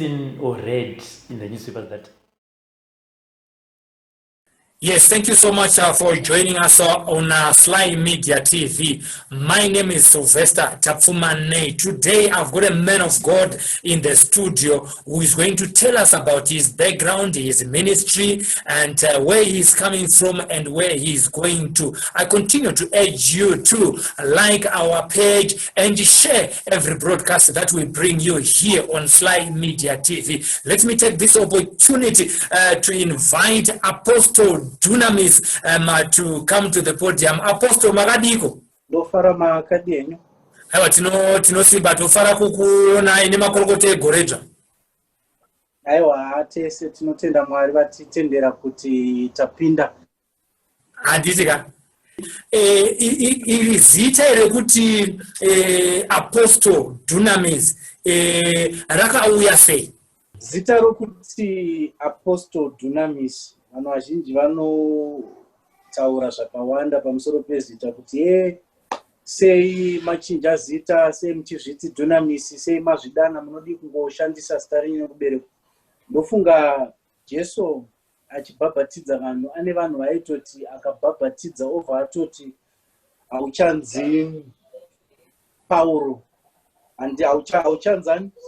seen or read in the newspapers that? Yes, thank you so much for joining us on Sly Media TV. My name is Sylvester Tapfumane. Today I've got a man of God in the studio who is going to tell us about his background, his ministry, and where he's coming from and where he's going to. I continue to urge you to like our page and share every broadcast that we bring you here on Sly Media TV. Let me take this opportunity to invite Apostle Dunamis to come to the podium. Apostle Magadiko. Dofara makadienyo. Hawa tinosimba tofara kukuona ine makorokote goreja. Aiwa tese tinotenda Mwari vatitendera kuti tapinda. Handitika. Iri zita ere kuti Apostle Dunamis rakauya sei? Zita rokuti Apostle Dunamis vanhu vazhinji vanotaura zvakawanda pamusoro pezita kuti sei machinja zita, sei muchizviti Dunamis, sei mazvidana munodi kungoshandisa zita renyu kubereko. Ndofunga Jesu achibhabhatidza vanhu ane vanhu vaitoti akabhabhatidza obva atoti hauchanzi Pauro andi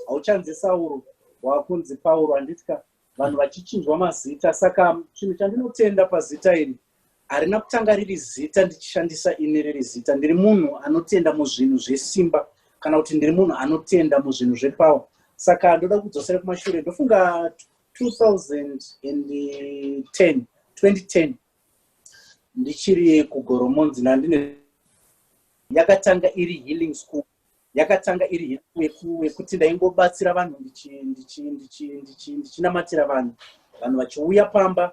hauchanzi Sauro wakunzi Pauro anditika vanhu vachichinjwa mazita. Saka chinhu chandinotenda pazita iri harina kutanga riri zita ndichishandisa ini riri zita. Ndiri munhu anotenda muzvinhu zvesimba kana kuti ndiri munhu anotenda muzvinhu zvepawa. Saka ndoda kudzosera kumashure. Ndofunga 2010 ndichiri kugoromonzi nandine yakatanga iri healing school. Yakatanga iri wekuti ndaingobatsira vanhu ndichinamatira vanhu vachiuya pamba.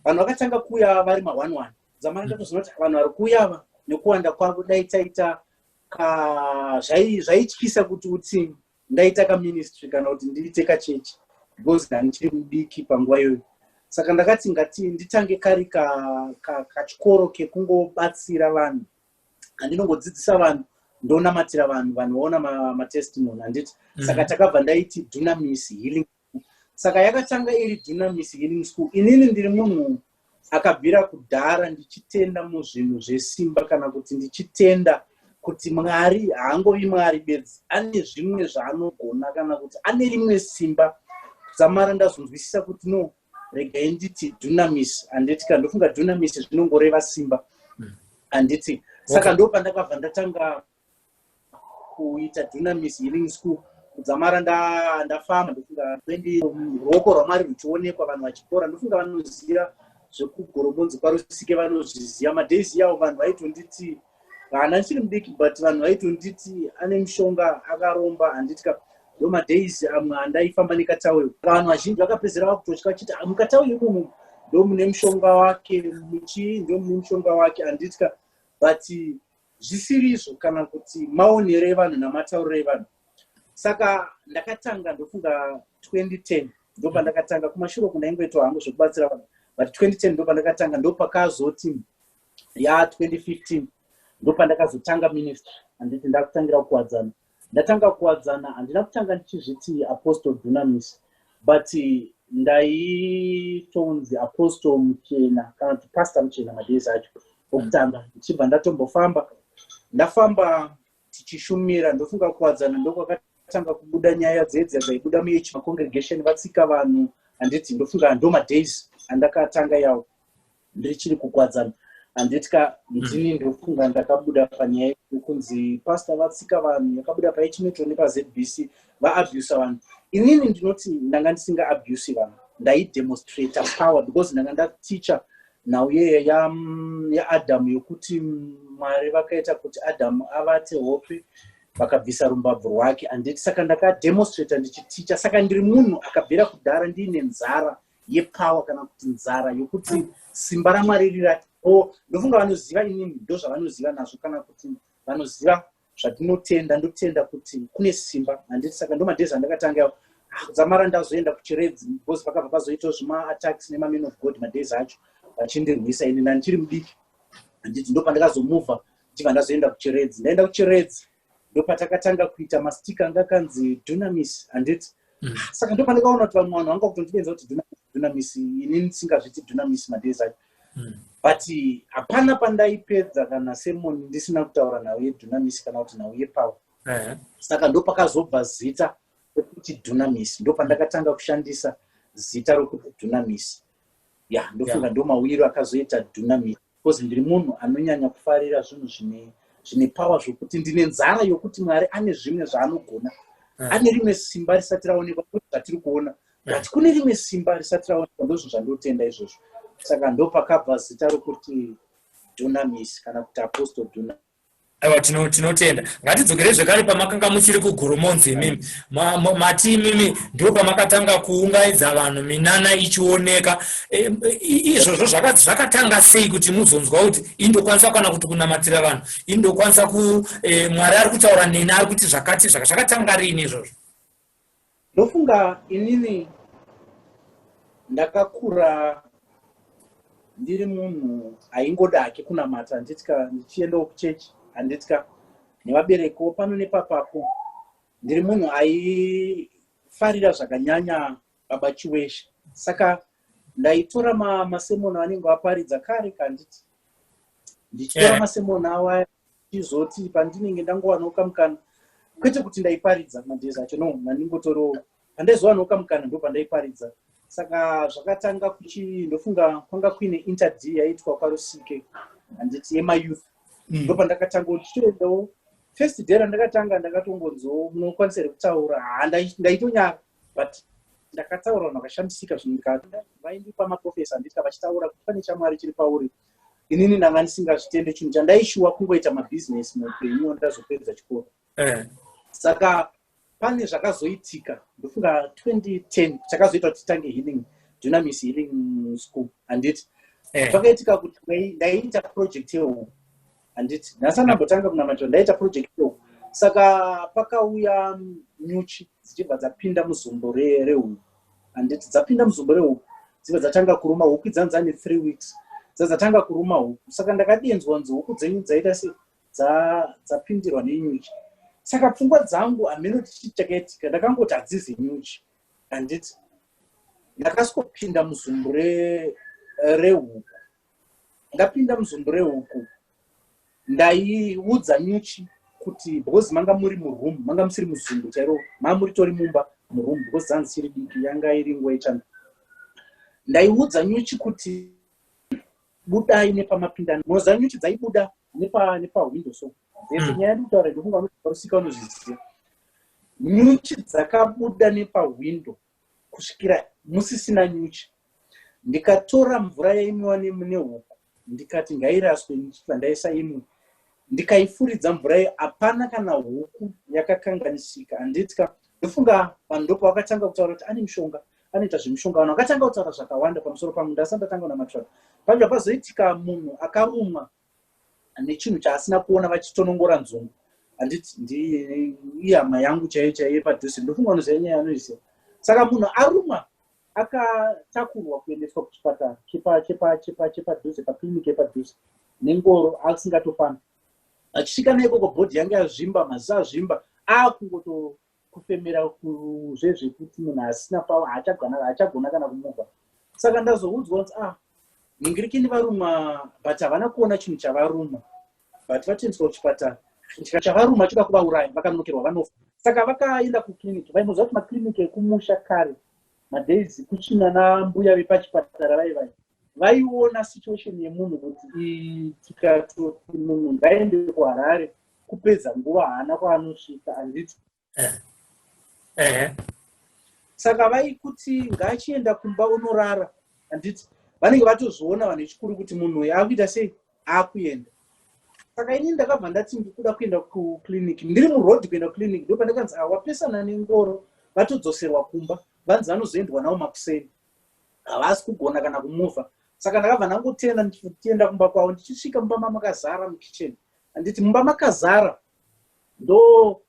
Vanhu vakatanga kuuya vari ma11 zamani ndakuzona kuti vanhu vari kuuya nekuwanda kwavo dai taita zvaityisa kuti uti ndaita kaministry kana kuti ndiite kachechi because handichiri mudiki panguva iyoyo. Saka ndakati ngati nditange kari kachikoro kekungobatsira vanhu, handinongodzidzisa vanhu, ndonamatira vanhu voona matestimony handiti. Saka takabva ndaiti Dunamis Healing School. Saka yakatanga iri Dunamis Healing School. Inini ndiri munhu akabvira kudhara ndichitenda muzvinhu zvesimba kana kuti ndichitenda kuti Mwari haangovi Mwari bedzi, ane zvimwe zvaanogona kana kuti ane rimwe simba. Zamara ndazonzwisisa kuti no, regai nditi Dunamis handitika. Ndofunga Dunamis zvinongoreva simba handiti. Saka ndo pandakabva ndatanga kuita Dunamis Healing School. Kudzamara ndafamba ndofunga ruoko rwaMwari ruchionekwa, vanhu vachipora. Ndofunga vanoziva zvekugoromonzi kwaRusike vanozviziva. Madhezi yavo vanhu vaitonditi hana ndichiri mudiki but vanhu vaitonditi ane mushonga akaromba handitika. Ndo madhezi amwe andaifamba nekatawe. Vanhu vazhinji vakapedzera vakutotya vachiti mukatawe imomo ndo mune mushonga wake, muchi ndo mune mushonga wake handitika. But zvisiri izvo kana kuti maonero evanhu namatauriro evanhu. Saka ndakatanga ndofunga 2010 ndo pandakatanga kumashure kundaingoitwa hangu zvekubatsira vanhu. But 2010 ndo pandakatanga, ndo pakazoti 2015 ndo pandakazotanga ministry handiti. Ndakutangira kuwadzana, ndatanga kuwadzana, handina kutanga ndichizviti Apostle Dunamis but ndaitonzi Apostle Muchena kana kuti Pastor Muchena madhezi acho okutanga. Ndichibva ndafamba tichishumira. Ndofunga kuwadzana ndokwakatanga kubuda nyaya dzedzi dzaibuda muH congregation vatsika vanhu handiti. Ndofunga ndo madhezi andakatanga yawo ndichiri kukwadzana handitika. Ndini ndofunga ndakabuda panyaya yekunzi pastor vatsika vanhu, yakabuda paH Metro nepaZBC vaabuse vanhu. Inini ndinoti ndanga ndisinga abuse vanhu, ndaidemonstrate power because ndanga ndaticha nhau yaAdamu yokuti Mwari vakaita kuti Adamu avate hope vakabvisa rumbabvu rwake handiti. Saka ndakademonstrata ndichiticha. Saka ndiri munhu akabvira kudhara ndiine nzara yepower kana kuti nzara yokuti simba raMwari rirati. Ndofunga vanoziva inini ndo zvavanoziva nazvo kana kuti vanoziva zvatinotenda. Ndotenda kuti kune simba handiti. Saka ndo madhezi andakatanga. Zamara ndazoenda kuchiredzi because pakabva pazoitawo zvima-attacks nemamen of God madhezi acho vachindirwisa. Ini ndandichiri mudiki handiti. Ndo pandakazomuvha ndichibva ndazoenda kuchiredzi. Ndaenda kuchiredzi ndo patakatanga kuita mastika anga kanzi Dunamis handiti. Saka ndo pandakaona kuti vamwe vanhu vanga kutondibenza kuti Dunamis, inini ndisingazviti Dunamis madays acho. But hapana pandaipedza kana sermon ndisina kutaura nawo yeDunamis kana kuti nawo yePaul. Saka ndo pakazobva zita rekuti Dunamis, ndo pandakatanga kushandisa zita rokuti Dunamis. Ya, ndofunga ndo mawiro akazoita Dunamis. Because ndiri munhu anonyanya kufarira zvinhu zvine power zvokuti ndine nzara yokuti Mwari ane zvimwe zvaanogona. Ane rimwe simba risati raonekwa zvatiri kuona. But kune rimwe simba risati raonekwa ndozvo zvandotenda izvozvo. Saka ndo pakabva zita rokuti Dunamis kana kuti Apostle Dunamis. Aiwa, tinotenda. Ngatidzokere zvekare pamakanga muchiri kuGurumonzi imimi. Mati imimi ndo pamakatanga kuungaidza vanhu minana ichioneka. Izvozvo zvakatanga sei kuti muzonzwa kuti indokwanisa kana kuti kunamatira vanhu, indokwanisa Mwari ari kutaura neni ari kuti zvakati zvakatanga rini izvozvo? Ndofunga inini ndakakura ndiri munhu aingoda hake kunamata, ndichiendawo kuchechi handitya nevabereko pano nepapapo. Ndiri munhu aifarira zvakanyanya baba chiweshe. Saka ndaitora masemoni anenge aparidza kare kanditi ndichitora masemoni aya chizoti pandinenge ndangowanoka mukana, kwete kuti ndaiparidza madays acho, no, mandingotorowo pandaizowaноka mukana ndo pandaiparidza. Saka zvakatanga ndofunga kwanga kuine interd yaitwa kwaRusike handiti yemayouth. Ndo pandakatanga kuchiendawo first day randakatanga ndakatongonzwo munokwanisa kutaura, ndaitonyara but ndakataura vanhu vakashamisika zvinhu vaindipa maprofesa handiti vachitaura kuti pane chamwari chiri pauri. Inini ndanga ndisingazvitende chinhu chandaishuwa kungoita mabhizinesi muupenyu ndazopedza chikoro. Saka pane zvakazoitika ndofunga 2010 chakazoita kuti titange Dunamis healing school handiti. Zvakaitika kuti ndaiita project yehuku handiti, ndasandambotanga kunamata ndaita project yehuku. Saka pakauya nyuchi dzichibva dzapinda muzumbo rehuku handiti, dzapinda muzumbo rehuku dzibva dzatanga kuruma huku dzanzane 3 weeks dzatanga kuruma huku. Saka ndakadenzwa nzi huku dzenyu dzaita se dzapindirwa nenyuchi. Saka pfungwa dzangu hameno tichitakaetika ndakangoti hadzizi nyuchi handiti. Ndakasokopinda muzumbu rehuku. Ndapinda muzumbu rehuku ndaiudza nyuchi kuti because manga muri muroom, manga musiri muzumbu chairo, manga muri tori mumba muroom because zanzi chiri diki yanga iri nguva yechando. Ndaiudza nyuchi kuti budai nepamapindano. Moza nyuchi dzaibuda nepa window so. Ndese nyaya ndikutaura ndofunga kuti Rusika unozviziva. Nyuchi dzakabuda nepa window kusvikira musisina nyuchi. Ndikatora mvura yainwiwa nehuku ndikati ngairaswe nyuchi pandaisa imwe. Ndikaifuridza mvura iyo, hapana kana huku yakakanganisika handiti. Ndofunga vanhu ndopo vakatanga kutaura kuti ane mishonga, anoita zvemishonga. Vanhu vakatanga kutaura zvakawanda pamusoro pangu, ndasandatanga namatwara. Pabva pazoitika munhu akarumwa nechinhu chaasina kuona vachitonongora nzungu handiti, ihama yangu chaiyo yepadhuze, ndofunga unoziva nyaya anoiziva. Saka munhu arumwa akatakurwa kuendeswa kuchipatara chepadhuze, pakiriniki yepadhuze nengoro asingatofamba. Achisvika neikoko bhodhi yanga yazvimba, maziso azvimba, kufemera kuzvezvekuti munhu asina pawa haachagona kana kumuvha. Saka ndazoudzwa kuti ningirikini varumwa but havana kuona chinhu chavarumwa, but vatendeswa kuchipatara. Chavarumwa choda kuvauraya, vakanonokerwa vanofa. Saka vakaenda kukiriniki. Vaimoziva kuti makiriniki ekumusha kare madays kuchina nambuya vepachipatara vaiona situation yemunhu kuti tikatoti munhu ngaende kuHarare kupedza nguva haana kwaanosvika handiti. Saka vaikuti ngaachienda kumba unorara handiti. Vanenge vatozviona vanhu vechikuru kuti munhu uyu akuita sei akuenda. Saka inini ndakabva ndati ndikuda kuenda kukiriniki. Ndiri murodhi kuenda kukiriniki ndo pandakanzi wapesana nengoro vatodzoserwa kumba, vanzi vanozoendwa navo makuseni, havasi kugona kana kumuvha. Saka ndakabva ndangotenda ndichienda kumba kwavo. Ndichisvika mumba mamakazara mukicheni handiti, mumba makazara ndo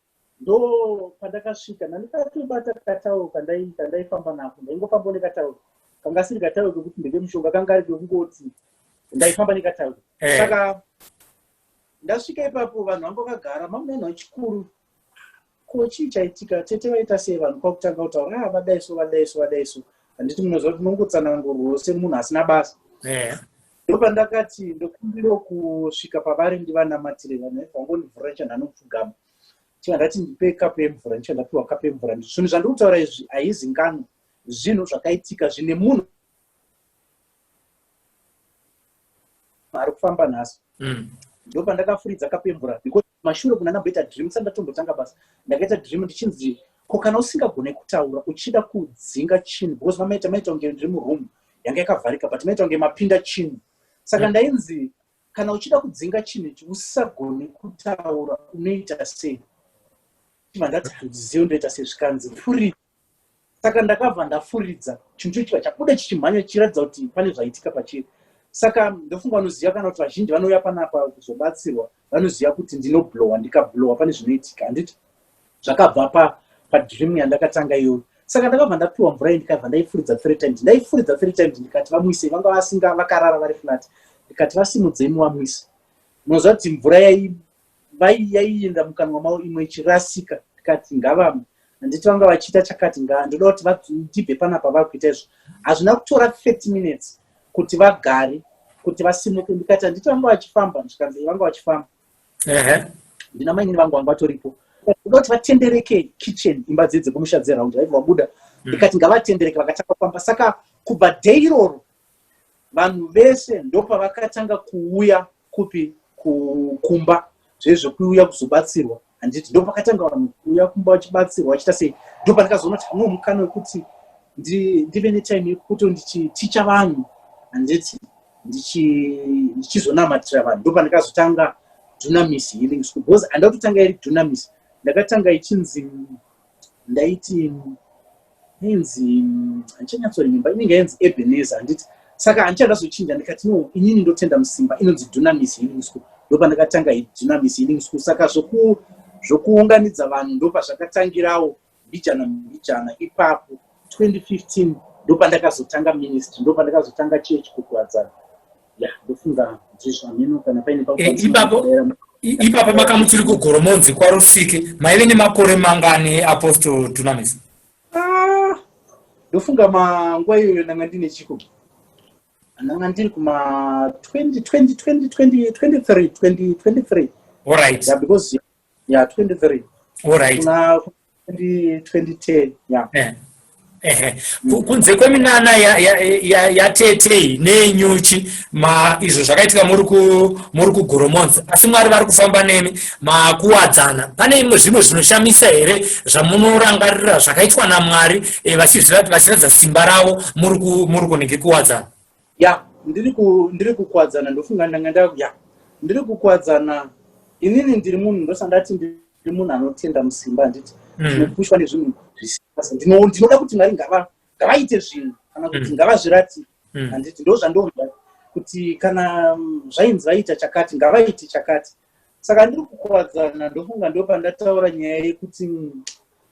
pandakasvika ndandikatobata katauro kandaifamba nako. Ndaingofamba nekatauro kanga siri katauro kekuti ndege mushonga, kanga ari kekungoti ndaifamba nekatauro. Saka ndasvika ipapo vanhu vanga vakagara, mamunhu vechikuru kochi chaitika tete vaita sei vanhu kwakutanga kutaura vadaiso handiti munozva kuti munongotsanangurwa semunhu asina basa. Ndopandakati ndokumbira kusvika pavari ndivanamatire vangonivhura chandinopfugama ndati ndipe kapu yemvura ndichandapiwa kapu yemvura. Zvinhu zvandiri kutaura izvi haizi ngano, zvinhu zvakaitika zvine munhu ari kufamba nhasi. Ndopandakafuridza kapu yemvura because mashure kuna ndamboita dream sandatombotanga basa ndakaita dream ndichinzi ko kana usingagone kutaura uchida kudzinga chinhu because vamaita unge ndiri muroom yanga yakavharika but maita unge mapinda chinhu. Saka ndainzi kana uchida kudzinga chinhu ichi usisagone kutaura unoita sei. Ndati handizivi ndoita sei zvikanzi furidza. Saka ndakabva ndafuridza chinhu chichiva chabuda chichimhanya chichiratidza kuti pane zvaitika pachiri. Saka ndofunga vanoziva kana kuti vazhinji vanouya panapa kuzobatsirwa vanoziva kuti ndinoblowa ndikablowa pane zvinoitika. Handiti zvakabva padream yandakatanga iyoyo. Saka ndakabva ndapiwa mvura ndikabva ndaifuridza 3 times. Ndaifuridza 3 times ndikati vamuise vanga vasinga vakarara vari flat. Ndikati vasimudzei muvamuise. Munoziva kuti mvura yaienda mukanwa mavo imwe ichirasika. Ndikati ngava handiti vanga vachiita chakati ndoda kuti ndibve panapa vari kuita izvo. Hazvina kutora 30 minutes kuti vagare kuti vasimuke. Ndikati handiti vanga vachifamba ndikanzi vanga vachifamba. Ndina maini vangu vanga vatoripo. Ndoda kuti vatendereke kitchen imba dzedze kumusha dzeraundi vaibva vabuda. Ndikati ngavatendereke vakatanga kufamba. Saka kubva day iroro vanhu vese ndopavakatanga kuuya kumba zvezvokuuya kuzobatsirwa. Handiti ndopakatanga vanhu kuuya kumba vachibatsirwa vachita sei. Ndopandakazoona kuti hamuna mukana wekuti ndive netime yekuti ndichiticha vanhu. Handiti ndichizonamatira vanhu. Ndopandakazotanga Dunamis Healing School because handada kutanga iri Dunamis. Ndakatanga ichinzi ndaiti inzi handichanyatsorememba inenge yanzi Ebenezer. Handiti saka handichadazochinja ndikati no inini ndotenda musimba inonzi Dunamis Healing School. Ndopandakatanga Dunamis Healing School. Saka zvokuunganidza vanhu ndopazvakatangirawo mbijana ipapo 2015 ndopandakazotanga ministry ndopandakazotanga church kukuwadzana. Ndofunga ndizvo ameno kana paine ipapo makamutiri kugoromonzi kwaRusike maive nemakore mangani Apostle Dunamis? Ndofunga manguva iyoyo ndanga ndine chiko ndanga ndiri kuma 2023. Alright. Yeah, because 23. Alright. Kuna 2010. Kunze kweminana yatetei nenyuchi izvo zvakaitika muri kugoromonzi asi Mwari vari kufamba nemi makuwadzana. Pane zvimwe zvinoshamisa here zvamunorangarira zvakaitwa naMwari vachiratidza simba ravo muri kunenge kuwadzana? Ndiri kukuwadzana. Ndofunga ndiri kukuwadzana. Inini ndiri munhu ndosandati ndiri munhu anotenda musimba. Handiti ndinopushwa nezvinhu zvisasa. Ndinoda kuti Mwari ngavaite zvinhu kana kuti ngavazvirati. Handiti ndozvandoda kuti kana zvainzi vaita chakati ngavaite chakati. Saka ndiri kukuwadzana. Ndofunga ndopandataura nyaya yekuti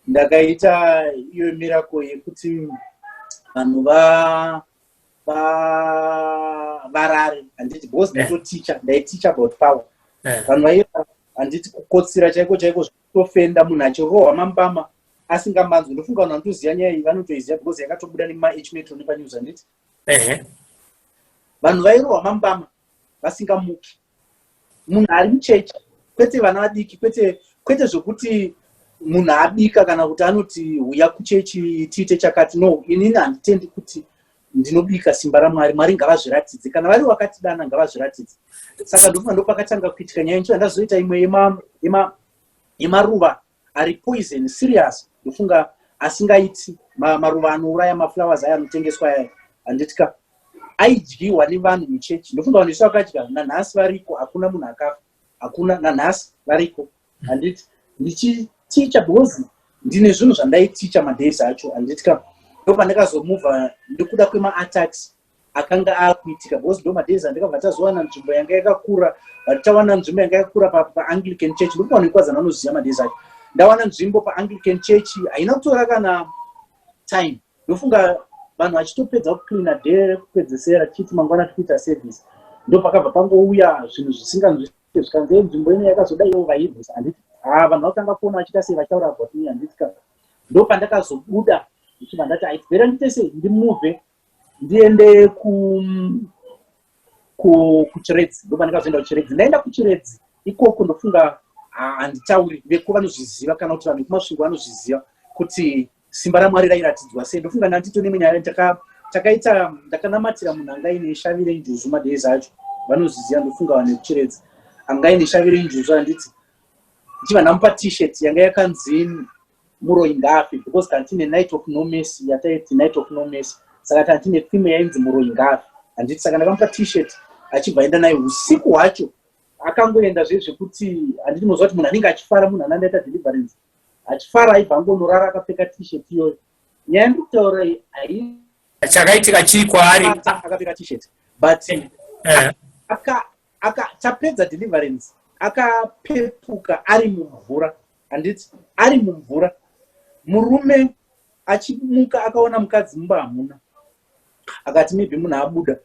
ndakaita iyo miracle yekuti vanhu varare. Handiti because ndaiticha about power. Vanhu vaiva handiti kukotsira chaiko zvitofenda munhu achirohwa mambama asingamanzwi. Ndofunga vanhu vanotoziva nyaya iyi vanotoiziva because yakatobuda nemaH Metro nepanews. Handiti vanhu vairohwa mambama vasingamuki. Munhu ari muchechi kwete vana vadiki kwete zvokuti munhu abika kana kuti anoti uya kuchechi tiite chakati. No, inini handitendi kuti ndinobika simba raMwari. Mwari ngavazviratidze kana vari wakatidana ngavazviratidze. Saka ndofunga ndopakatanga kuitika nyaya incho yandazoita imwe yemaruva ari poison serious. Ndofunga asingaiti maruva anouraya maflowers aya anotengeswa aya. Handitika aidyiwa nevanhu muchechi. Ndofunga vanhu vese vakadya nanhasi variko hakuna munhu akafa. Hakuna nanhasi variko. Handiti ndichiticha because ndine zvinhu zvandaiticha madays acho. Handitika ndopandakazomuvha ndikuda kwema-attacks akanga akuitika because ndo madays andikabva tazowana nzvimbo yanga yakakura. Tawana nzvimbo yanga yakakura paAnglican Church. Ndokuva nekuwadzana vanoziva madays acho. Ndawana nzvimbo paAnglican Church haina kutora kana time. Ndofunga vanhu vachitopedza kucleana day kupedzesera chiti mangwana tikuita service. Ndopakabva pangouya zvinhu zvisinganzwisise zvikanzi nzvimbo ino yakazodai overheated. Handiti vanhu vakanga kuona vachita sei vachitaura about me handitika. Ndo pandakazobuda ndichibva ndati aibvera ndite sei ndimuvhe ndiende kuchiredzi. Ndo pandakazoenda kuchiredzi. Ndaenda kuchiredzi ikoko ndofunga handitauri veko vanozviziva kana kuti vanhu vekumasvingo vanozviziva kuti simba raMwari rairatidzwa sei. Ndofunga ndanditone munyaya takaita ndakanamatira munhu anga ine shavire injuzu madhezi acho vanozviziva. Ndofunga vanhu vekuchiredzi anga ine shavire injuzu handiti ndichibva ndamupa t-shirt yanga yakanzi Muroi Ngafe because kantine Night of No Mercy yataiti Night of No Mercy. Saka kantine theme yainzi Muroi Ngafe handiti. Saka ndakamupa t-shirt achibva enda naye usiku hwacho. Akangoenda zvekuti handiti muzva kuti munhu anenge achifara, munhu anandaita deliverance achifara aibva angonorara akapfeka t-shirt iyoyo. Nyaya ndikutaura chakaitika chiri kwaari akapfeka t-shirt but tapedza deliverance akapepuka ari mumvura handiti ari mumvura. Murume achimuka akaona mukadzi mumba hamuna akati maybe munhu abuda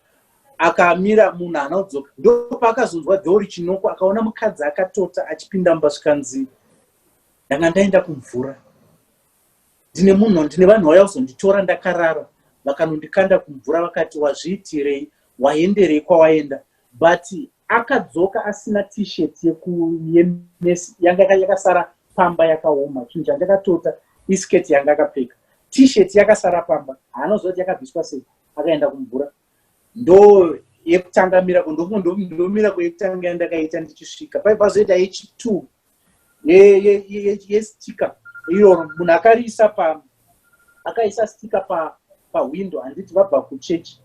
akamira munhu haana kudzoka. Ndo paakazonzwa dhori chinoko akaona mukadzi akatota achipinda mumba svikanzi ndanga ndaenda kumvura ndine vanhu vauya kuzonditora ndakarara vakanondikanda kumvura vakati wazviitirei waenderei kwawaenda. But akadzoka asina t-shirt yemesi yanga yakasara pamba yakaoma. Chinhu chandakatota isiketi yanga akapfeka t-shirt yakasara pamba haanoziva kuti yakabviswa sei. Akaenda kumvura. Ndo yekutanga mirako ndomira yekutanga yandakaita ndichisvika paipazoita h2 yestika iyo munhu akaisa stika pawindow handiti vabva kuchechi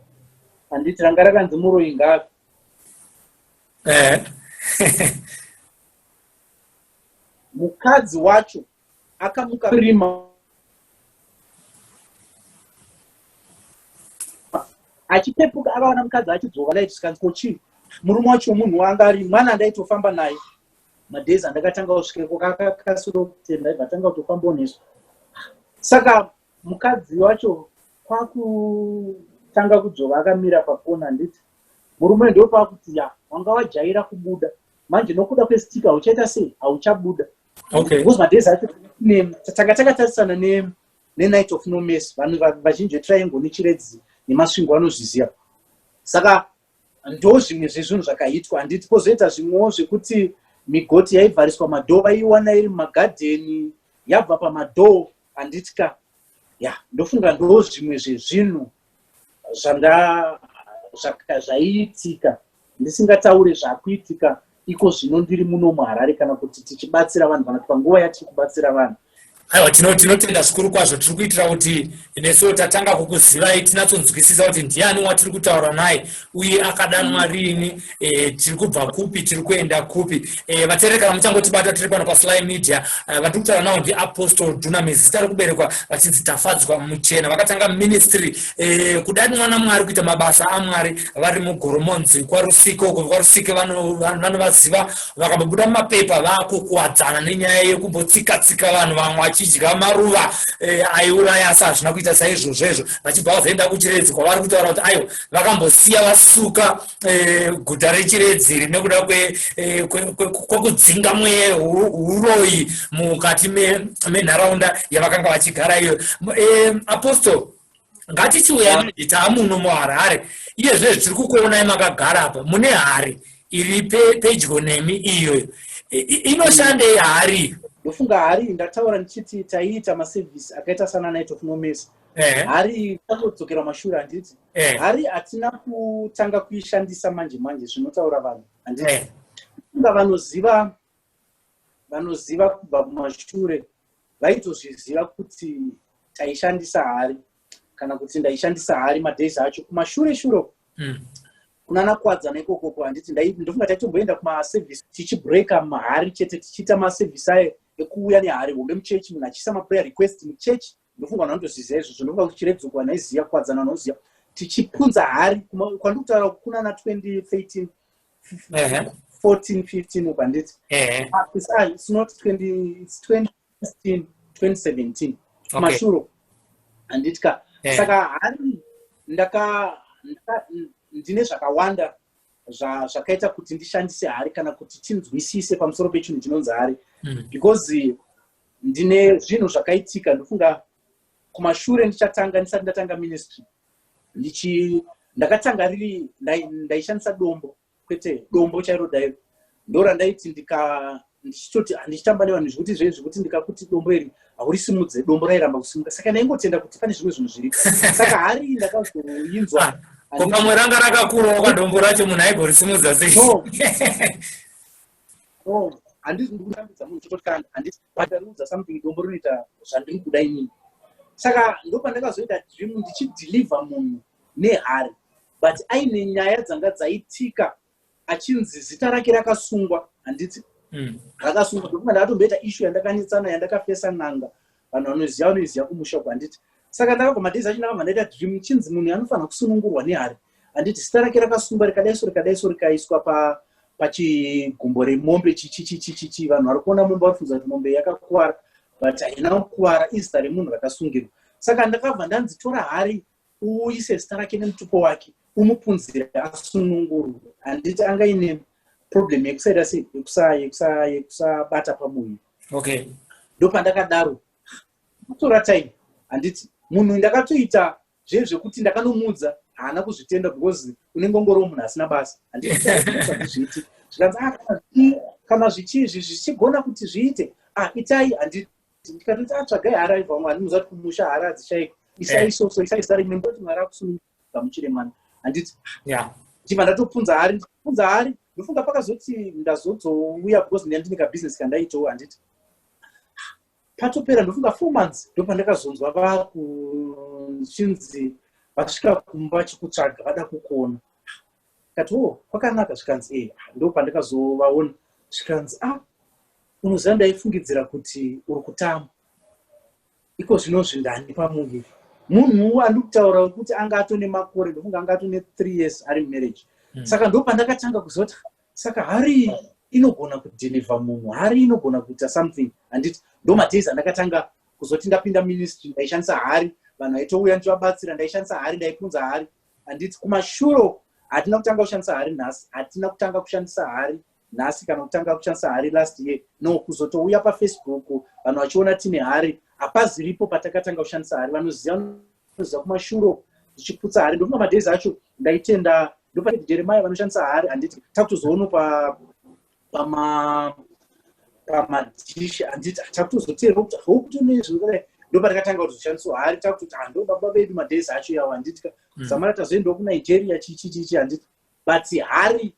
handiti ranga rakanzi Muroi Ngafe. Mukadzi wacho akamuka rima achipepuka akaona mukadzi achidzoka laiti sikanzi kochii. Murume wacho munhu wanga ari mwana andaitofamba naye madhezi andakatanga kusvikeko kakasiro kutenda ibvatanga kutofamba nesu. Saka mukadzi wacho kwakutanga kudzova akamira pakona handiti. Murume ndo pakuti wanga wajaira kubuda manje nokuda kwestika uchaita sei hauchabuda. Because madhezi acho tanga takatarisana neNight of No Mercy. Vanhu vazhinji veTriangle neChiredzi nemasvingo vanozviziva. Saka ndo zvimwe zvezvinhu zvakaitwa handiti. Pozoita zvimwewo zvekuti migoti yaibvariswa madhoo vaiwana iri mumagadheni yabva pamadhoo handitika. Ndofunga ndo zvimwe zvezvinhu zvaiitika ndisingataure zvakuitika iko zvino ndiri muno muHarare kana kuti tichibatsira vanhu kana panguva yatiri kubatsira vanhu. Aiwa, tinotenda zvikuru kwazvo. Tiri kuitira kuti nesu tatanga kukuzivai tinatsonzwisisa kuti ndiani watiri kutaura naye uye akadanwa riini, tiri kubva kupi, tiri kuenda kupi. Vateereri kana muchangotibata tiri pano paSly Media, vatiri kutaura navo ndiApostle Dunamis, zita rekuberekwa vachinzi Tafadzwa Muchena. Vakatanga ministry kudanwa naMwari kuita mabasa aMwari vari muGoromonzi kwaRusike. KwaRusike vanovaziva, vakambobuda mumapepa vakukuwadzana nenyaya yekumbotsika-tsika vanhu vamwe vachidya maruva aiuraya asi hazvina kuita saizvozvo. Vachibva vazoenda kuChiredzi kwavari kutaura kuti aiwa vakambosiya vasuka guta reChiredzi iri nekuda kwekudzinga mweya uroyi mukati menharaunda yavakanga vachigara iyo. Apostle, ngatichiuya taamuno muHarare iyezvezvo tiri kukuonai makagara apa mune hari iri pedyo nemi iyoyo. Inoshandei hari? Ndofunga hari ndataura ndichiti taiita masevhisi akaita sana Night of No Mercy. Hari takodzokera mashure handiti. Hari hatina kutanga kuishandisa manje zvinotaura vanhu handiti. Ndofunga vanoziva kubva kumashure vaitozviziva kuti taishandisa hari kana kuti ndaishandisa hari madhezi acho kumashure kunana kuwadzana ikoko handiti. Ndofunga taitomboenda kumasevhisi tichibreka mahari chete tichiita masevhisi ayo ekuuya nehari hombe muchechi munhu achiisa maprayer request muchechi. Ndofunga vanhu vandoziziva izvozvo. Ndofunga kuti Chiredzi uko vanaiziva kuwadzana vanoziva tichipunza hari kwandikutaura kunana 2013 14 15 uko handiti. It's not 20, it's 2016 2017 mashuro handitika. Saka hari ndine zvakawanda zvakaita kuti ndishandise hari kana kuti tinzwisise pamusoro pechinhu chinonzi hari. because ndine zvinhu zvakaitika ndofunga kumashure ndichatanga ndisati ndatanga ministry ndakatanga riri ndaishandisa dombo kwete dombo chairo dairo ndora ndaiti ndichitoti handichitamba nevanhu zvikuti zvekuti ndikakuti dombo iri haurisimudze dombo rairamba kusimuka saka ndaingotenda kuti pane zvimwe zvinhu zviripo saka hari ndakazoinzwa pamwe ranga rakakurawo kadombo racho munhu aigorisimudza sei handisi ndikutambidza munhu chototi kana handisi patariudza something dombo rinoita zvandiri kuda inini saka ndopandakazoita dream ndichidhilivha munhu nehari but aine nyaya dzanga dzaitika achinzi zita rake rakasungwa handiti rakasungwa ndofunga ndakatomboita issue yandakanetsana yandakafesa n'anga vanhu vanoziva kumusha handiti saka ndakabva madhezi acho ndakabva ndaita dream chinzi munhu anofanira kusunungurwa nehari handiti zita rake rakasungwa rikadaiso rikaiswa pachigumbo remombe chichichichichi vanhu vari kuona mombe varifunza kuti mombe yakakuwara but haina kukuwara izita remunhu rakasungirwa saka ndakabva ndanzitora hari uise zita rake nemutupo wake umupunzire asunungurwe handiti anga ine problem yekusaita sei yekusabata pamunhu okay ndopandakadaro kutora time handiti munhu ndakatoita zvekuti ndakanomudza haana kuzvitenda because unenge ungoriwo munhu asina basa handiti zvikanzi kana zvichizvi zvichigona kuti zviite itai handiti ndikatoti tsvagai hara ibva mwe handimuziva kuti kumusha hara hadzishaiko isaisoso isaisari nemboti mwari akusununga muchiremani handiti ndibva ndatopunza hari ndofunga pakazoti ndazotouya because ndandine kabusiness kandaitawo handiti patopera ndofunga 4 months ndopandakazonzwa vakuchinzi vasvika kumba chikutsvaga vada kukuona kati kwakanaka zvikanzi ndopandakazovaona zvikanzi unoziva ndaifungidzira kuti uri kutamba iko zvinozvi ndani pamuviri munhu andiri kutaura kuti anga atone makore ndofunga anga atone 3 years ari mumarriage saka ndopandakatanga kuzoti saka hari inogona kudhilivha munhu hari inogona kuita something handiti ndomadhezi andakatanga kuzoti ndapinda ministry ndaishandisa hari vanhu vaitouya ndichivabatsira ndaishandisa hari ndaipunza hari handiti kumashuro hatina kutanga kushandisa hari nhasi hatina kutanga kushandisa hari nhasi kana kutanga kushandisa hari last year no kuzotouya pafacebook vanhu vachiona tine hari hapaziripo patakatanga kushandisa hari vanoziva kumashuro ndichiputsa hari ndofunga madhezi acho ndaitenda ndopajeremaya vanoshandisa hari handiti takutozoona pamadhishi handiti takutozoteerwa kuti houkutonezvokudai ndopatakatanga kuzoshandiswa hari takutoti ndobaba vedu madhezi acho yawo handiti zamara tazoendawo kunigeria chichichichi handiti but hari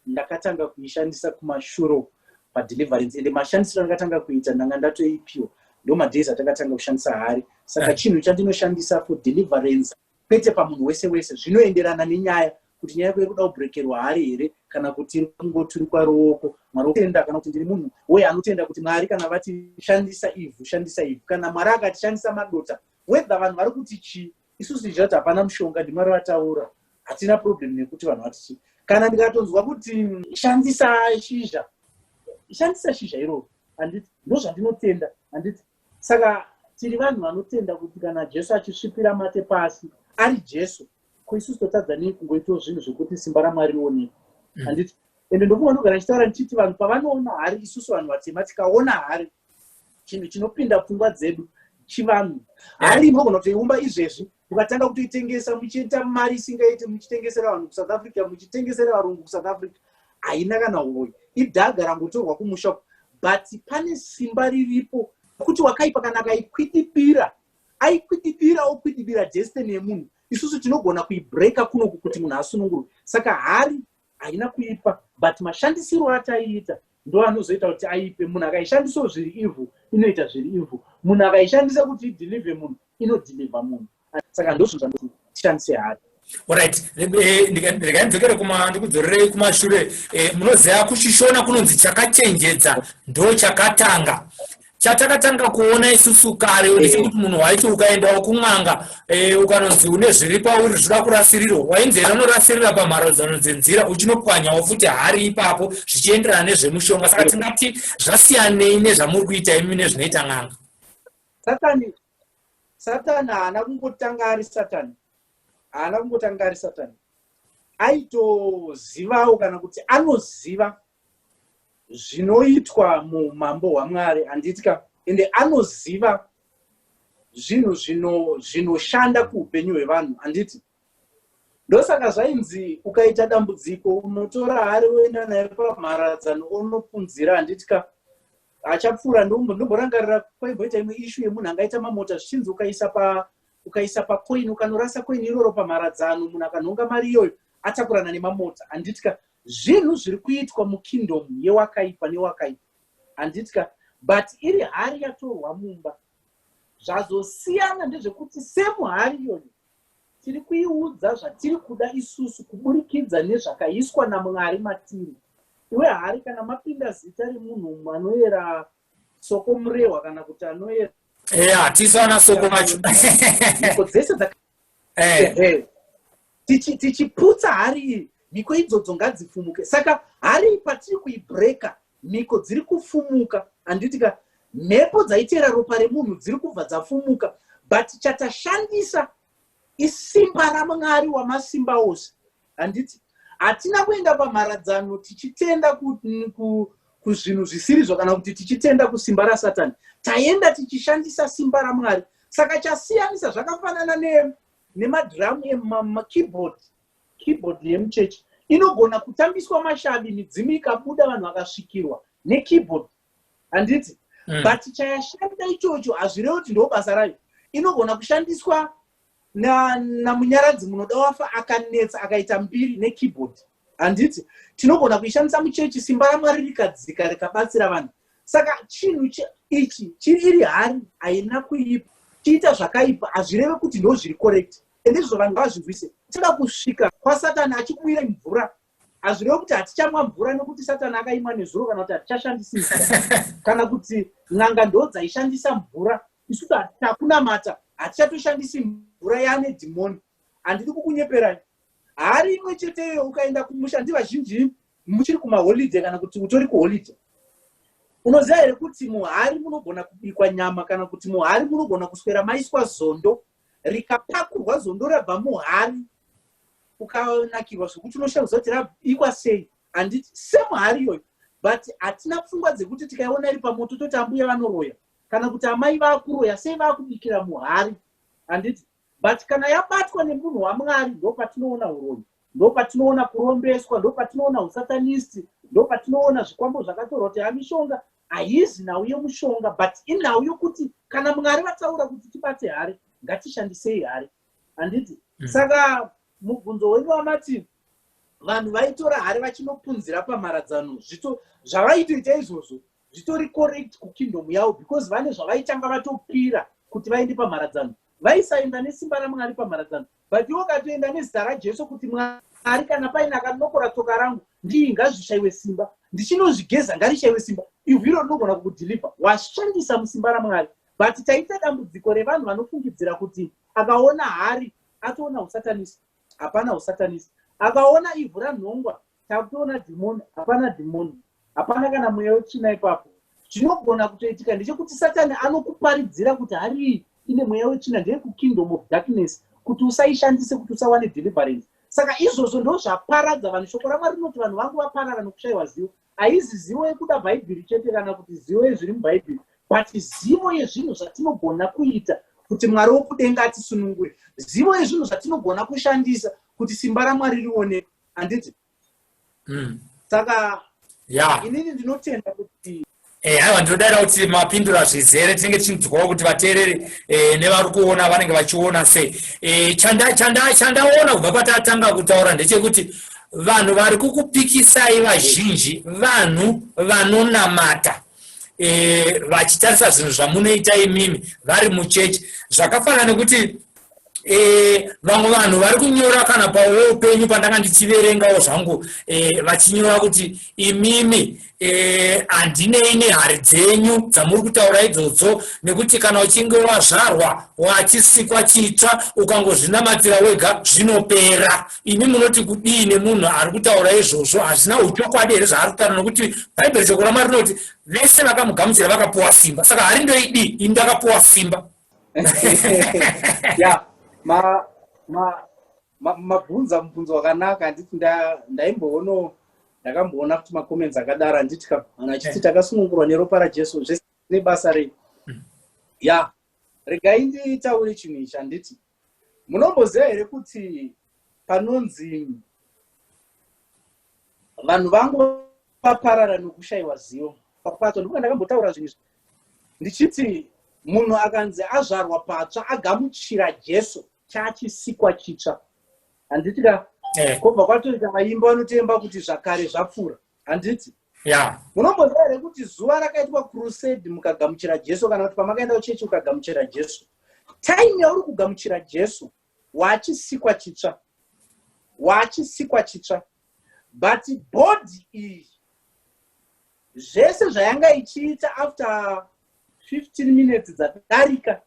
ndakatanga kuishandisa kumashuro padeliverance ende mashandisiro ndakatanga kuita ndanga ndatoipiwa ndomadhezi atakatanga kushandisa hari saka chinhu chandinoshandisa for deliverance kwete pamunhu wese wese zvinoenderana nenyaya kuti nyaya yekuda kubrekerwa hari here kana kuti kungoturikwa ruoko mwari utenda kana kuti ndiri munhu uye anotenda kuti mwari kana vati shandisa ivhu kana mwari akati shandisa madota wedha vanhu vari kuti chi isusu tichati hapana mushonga ndimwari vataura hatina problem nekuti vanhu vati chi kana ndikatonzwa kuti shandisa shizha iroro handiti ndozvandinotenda handiti saka tiri vanhu vanotenda kuti kana jesu achisvipira mate pasi ari jesu isusu totadza nei kungoitawo zvinhu zvekuti simba ramwari rioneka handiti ende ndofunga ndogara ndichitaura ndichiti vanhu pavanoona hari isusu vanhu vatema tikaona hari chinhu chinopinda pfungwa dzedu chivanhu hari inogona kutoiumba izvezvi mukatanga kutoitengesa muchiita mari isingaiti muchitengesera vanhu kusouth africa muchitengesera varungu kusouth africa haina kana hoyi idhaga rangotorwa kumusha but pane simba riripo kuti wakaipa kana aikwidibira destiny yemunhu isusu tinogona kuibreaka kunoku kuti munhu asunungurwe saka hari haina kuipa but mashandisiro ataiita ndo anozoita kuti aipe munhu akaishandisawo zviri evil inoita zviri evil munhu akaishandisa kuti idhilivhe munhu inodhilivha munhu saka ndozvozvanoti tishandise hari Alright, ndikadzokera ndikudzorerei kumashure. Munoziva kuchishona kunonzi chakachenjedza ndo chakatanga. Chatakatanga kuona isusu kare ndechekuti munhu waiti ukaendawo kun'anga ukanonzi une zviri pauri zvoda kurasirirwa wainzera unorasirira pamharadzano dzenzira uchinopwanyawo futi hari ipapo zvichienderana nezvemushonga. Saka tingati zvasiyanei nezvamuri kuita imi nezvinoita n'anga? Satani haana kungotanga ari Satani. Haana kungotanga ari Satani. Aitozivawo kana kuti anoziva zvinoitwa mumambo hwaMwari handitika, ende anoziva zvinhu zvinoshanda kuupenyu hwevanhu handiti. Ndosaka zvainzi ukaita dambudziko unotora hari woenda naye pamharadzano onopunzira handitika, achapfuura. Ndomborangarira kwaimboita imwe ishu yemunhu angaita mamota zvichinzi ukaisa pakoini, ukanorasa koini iroro pamharadzano, munhu akanhonga mari iyoyo atakurana nemamota handitika. Zvinhu zviri kuitwa mukingdom yewakaipa newakaipa handitika, but iri hari yatorwa mumba. Zvazosiyana ndezvekuti semuhari iyoyo tiri kuiudza zvatiri kuda isusu kuburikidza nezvakaiswa naMwari matiri. Iwe hari kana mapinda zita remunhu anoyera soko murehwa kana kuti anoyera hatisana soko macho mhiko dzese tichiputsa hari iyi, mhiko idzodzo ngadzifumuke. Saka hari patiri kuibreka, mhiko dziri kufumuka handitika, mhepo dzaitera ropa remunhu dziri kubva dzafumuka, but chatashandisa isimba raMwari wamasimba ose handiti. Hatina kuenda pamharadzano tichitenda kuzvinhu zvisiri kana kuti tichitenda kusimba raSatani, taenda tichishandisa simba raMwari. Saka chasiyanisa zvakafanana nemadhiramu keyboard yemuchechi inogona kutambiswa mashavi, midzimu ikabuda, vanhu vakasvikirwa nekeyboard handiti. But chayashanda ichocho hazvirevi kuti ndo basa rayo. Inogona kushandiswa namunyaradzi munoda wafa akanetsa akaita mbiri nekeyboard handiti. Tinogona kuishandisa muchechi, simba raMwari rikadzika rikabatsira vanhu. Saka chinhu ichi chiri hari haina kuipa, chiita zvakaipa hazvireve kuti ndo zviri correct. Endizvo vanhu ngavazvirwise. Tinoda kusvika kwaSatani achibwire mvura, hazvireve kuti hatichamwa mvura nekuti Satani akaimwa nezuro, kana kuti hatichashandisi mvura, kana kuti n'anga ndo dzaishandisa mvura. Isu takunamata hatichatoshandisi mvura yaane dhimoni. Handidi kukunyeperai, hari imwe cheteyo ukaenda kumusha. Ndivazhinji muchiri kumaholiday kana kuti utori kuholiday, unoziva here kuti muhari munogona kubikwa nyama, kana kuti muhari munogona kuswera maiswa zondo, rikapakurwa zondo rabva muhari ukanakirwa zvokuti unoshaudza kuti rabikwa sei handiti. Semuhari iyoyo, but hatina pfungwa dzekuti tikaiona iri pamoto toti ambuya vanoroya, kana kuti amai vakuroya sei vakubikira muhari handiti. But kana yabatwa nemunhu waMwari, ndo patinoona uroyi, ndo patinoona kurombeswa, ndo patinoona usatanisti, ndo patinoona zvikwambo zvakatorwa kuti hamishonga haizi nhau yemushonga, but inhau yokuti kana Mwari vataura kuti tibate hari, ngatishandisei hari handiti. Saka mubvunzo wenyu wamati vanhu vaitora hari vachinopunzira pamharadzano, zvavaitoita izvozvo zvitori correct kukingdom yavo, because vane zvavaitanga vatopira kuti vaende pamharadzano. Vaisaenda nesimba raMwari pamharadzano, but iwo katoenda nezita raJesu kuti Mwari kana paine akanokora tsoka rangu ndii ngazvishayiwe simba, ndichinozvigeza ngarishayiwe simba. Ivhiro rinogona kukudhilivha, washandisa musimba raMwari. But taita dambudziko revanhu vanofungidzira kuti akaona hari atoona usatanisi, hapana usatanisi. Akaona ivhu ranhongwa takutoona dhimoni, hapana dhimoni, hapana kana mweya wetsvina ipapo. Chinogona kutoitika ndechekuti Satani anokuparidzira kuti hari iyi ine mweya wetsvina, ndeye kukingdom of darkness, kuti usaishandise kuti usawane deliverance. Saka izvozvo ndo zvaparadza vanhu. Shoko raMwari rinoti vanhu vangu vaparara nokushayiwa zivo. Haizi zivo yekuda Bhaibheri chete kana kuti zivo yezviri muBhaibheri, but zivo yezvinhu zvatinogona kuita kuti Mwari wokudenga atisunungure, zivo yezvinhu zvatinogona kushandisa kuti simba raMwari rioneke handiti. Saka inini ndinotenda kuti haiwa, ndinodaira kuti mapindura zvizere tinenge tichidzokawo kuti vateereri nevari kuona vanenge vachiona sei. Chandaona kubva patatanga kutaura ndechekuti vanhu vari kukupikisai vazhinji vanhu vanonamata, vachitarisa zvinhu zvamunoita imimi vari muchechi. Zvakafanana nekuti vamwe vanhu vari kunyora kana paupenyu pandanga ndichiverengawo zvangu, vachinyora kuti imimi handinei nehari dzenyu dzamuri kutaura idzodzo, nekuti kana uchinge wazvarwa wachisikwa chitsva ukangozvinamatira wega zvinopera. Imi munoti kudii nemunhu ari kutaura izvozvo? Hazvina uchokwadi here zvaari kutaura? Nokuti Bhaibheri shoko raMwari rinoti vese vakamugamuchira vakapuwa simba. Saka hari ndoidii ini ndakapuwa simba. mabvunza mubvunzo wakanaka. Handiti ndaimboono ndakamboona kuti makoments akadaro handiti kana achiti takasunungurwa neropa raJesu zvese nebasa rei. Ya, regai nditaure chinhu ichi handiti. Munomboziva here kuti panonzi vanhu vangu vaparara nokushayiwa zivo. Papato ndipo ndakambotaura zvinhu izvi. Ndichiti munhu akanzi azvarwa patsva agamuchira Jesu chachisikwa chitsva. Handiti ka kobva kwatoita vaimba vanotemba kuti zvakare zvapfuura. Handiti? Yeah. Munomboziva here kuti zuva rakaitwa crusade mukagamuchira Jesu kana kuti pamakaenda kuchechi ukagamuchira Jesu. Time yauri kugamuchira Jesu wachisikwa chitsva. Wachisikwa chitsva. But body iyi zvese zvayanga ichiita after 15 minutes dzadarika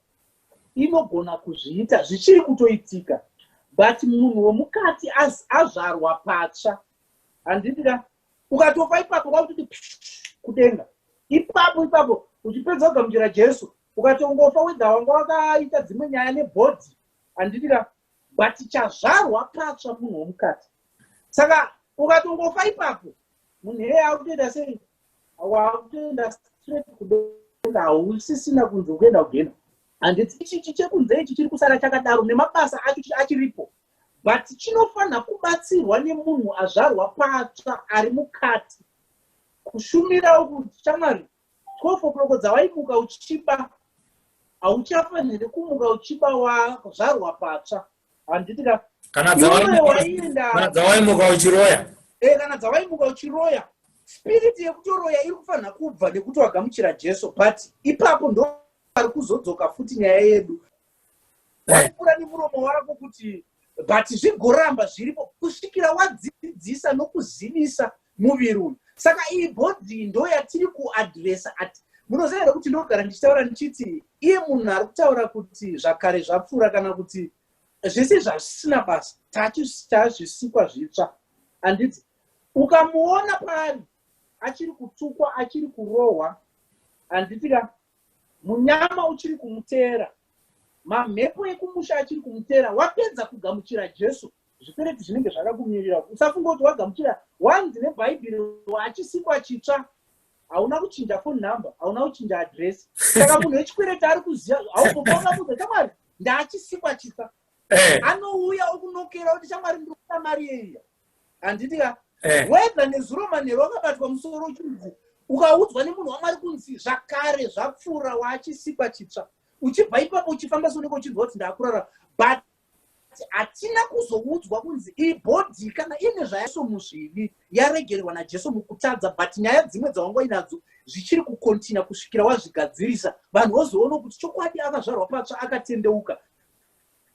inogona kuzviita zvichiri kutoitika. But munhu womukati azvarwa patsva. Handitira ukatofa ipapo kwakuti kudenga. Ipapo uchipedza kugamuchira Jesu ukatongofa wega wanga wakaita dzimwe nyaya nebody. Handitira but chazvarwa patsva munhu womukati. Saka ukatongofa ipapo munhu yeye akutoenda sei? Wakutoenda straight kudenga, hausisina kunze kuenda kugena. Handiti ichi chekunze ichi chiri kusara chakadaro nemabasa acho achiripo. But chinofanira kubatsirwa nemunhu azvarwa patsva ari mukati. Kushumira kuti chamwari 12 o'clock dzawaimuka uchiba hauchafaniri kumuka uchiba wazvarwa patsva. Handiti kana dzawaimuka uchiroya. Kana dzawaimuka uchiroya. Spirit yekutoroya iri kufanira kubva nekuti wagamuchira Jesu. But ipapo ndo ari kuzodzoka futi nyaya yedu. Wakupura nemuromo wako kuti but zvigoramba zviripo kusvikira wadzidzisa nokuzivisa muviri uyu. Saka iyi body ndo yatiri kuadresa ati munoziva here kuti ndogara ndichitaura ndichiti iye munhu ari kutaura kuti zvakare zvapfuura kana kuti zvese zvisina basa tazvisikwa zvitsva. Handiti ukamuona pari achiri kutukwa achiri kurohwa, handitika munyama uchiri kumutera, mamhepo ekumusha achiri kumutera, wapedza kugamuchira Jesu zvikwereti zvinenge zvakakumirira. Usafunga kuti wagamuchira wanzi nebhaibheri wachisikwa chitsva hauna kuchinja phone number, hauna kuchinja address. Saka munhu wechikwereti ari kuziva haumbopanga kuti chamwari ndachisikwa chitsva. Anouya okunokera kuti chamwari ndiri kuda mari yeya. Handitika wedha nezuro manheru wakabatwa musoro uchidzi ukaudzwa nemunhu wamwari kunzi zvakare zvapfuura wachisikwa chitsva, uchibva ipapo uchifamba soneko uchibva kuti ndakurara. But hatina kuzoudzwa kunzi iyi bhodhi kana ine zvayaso muzvivi yaregerwa naJesu mukutadza, but nyaya dzimwe dzawanga inadzo zvichiri kukontina kusvikira wazvigadzirisa vanhu vozoona kuti chokwadi akazvarwa patsva akatendeuka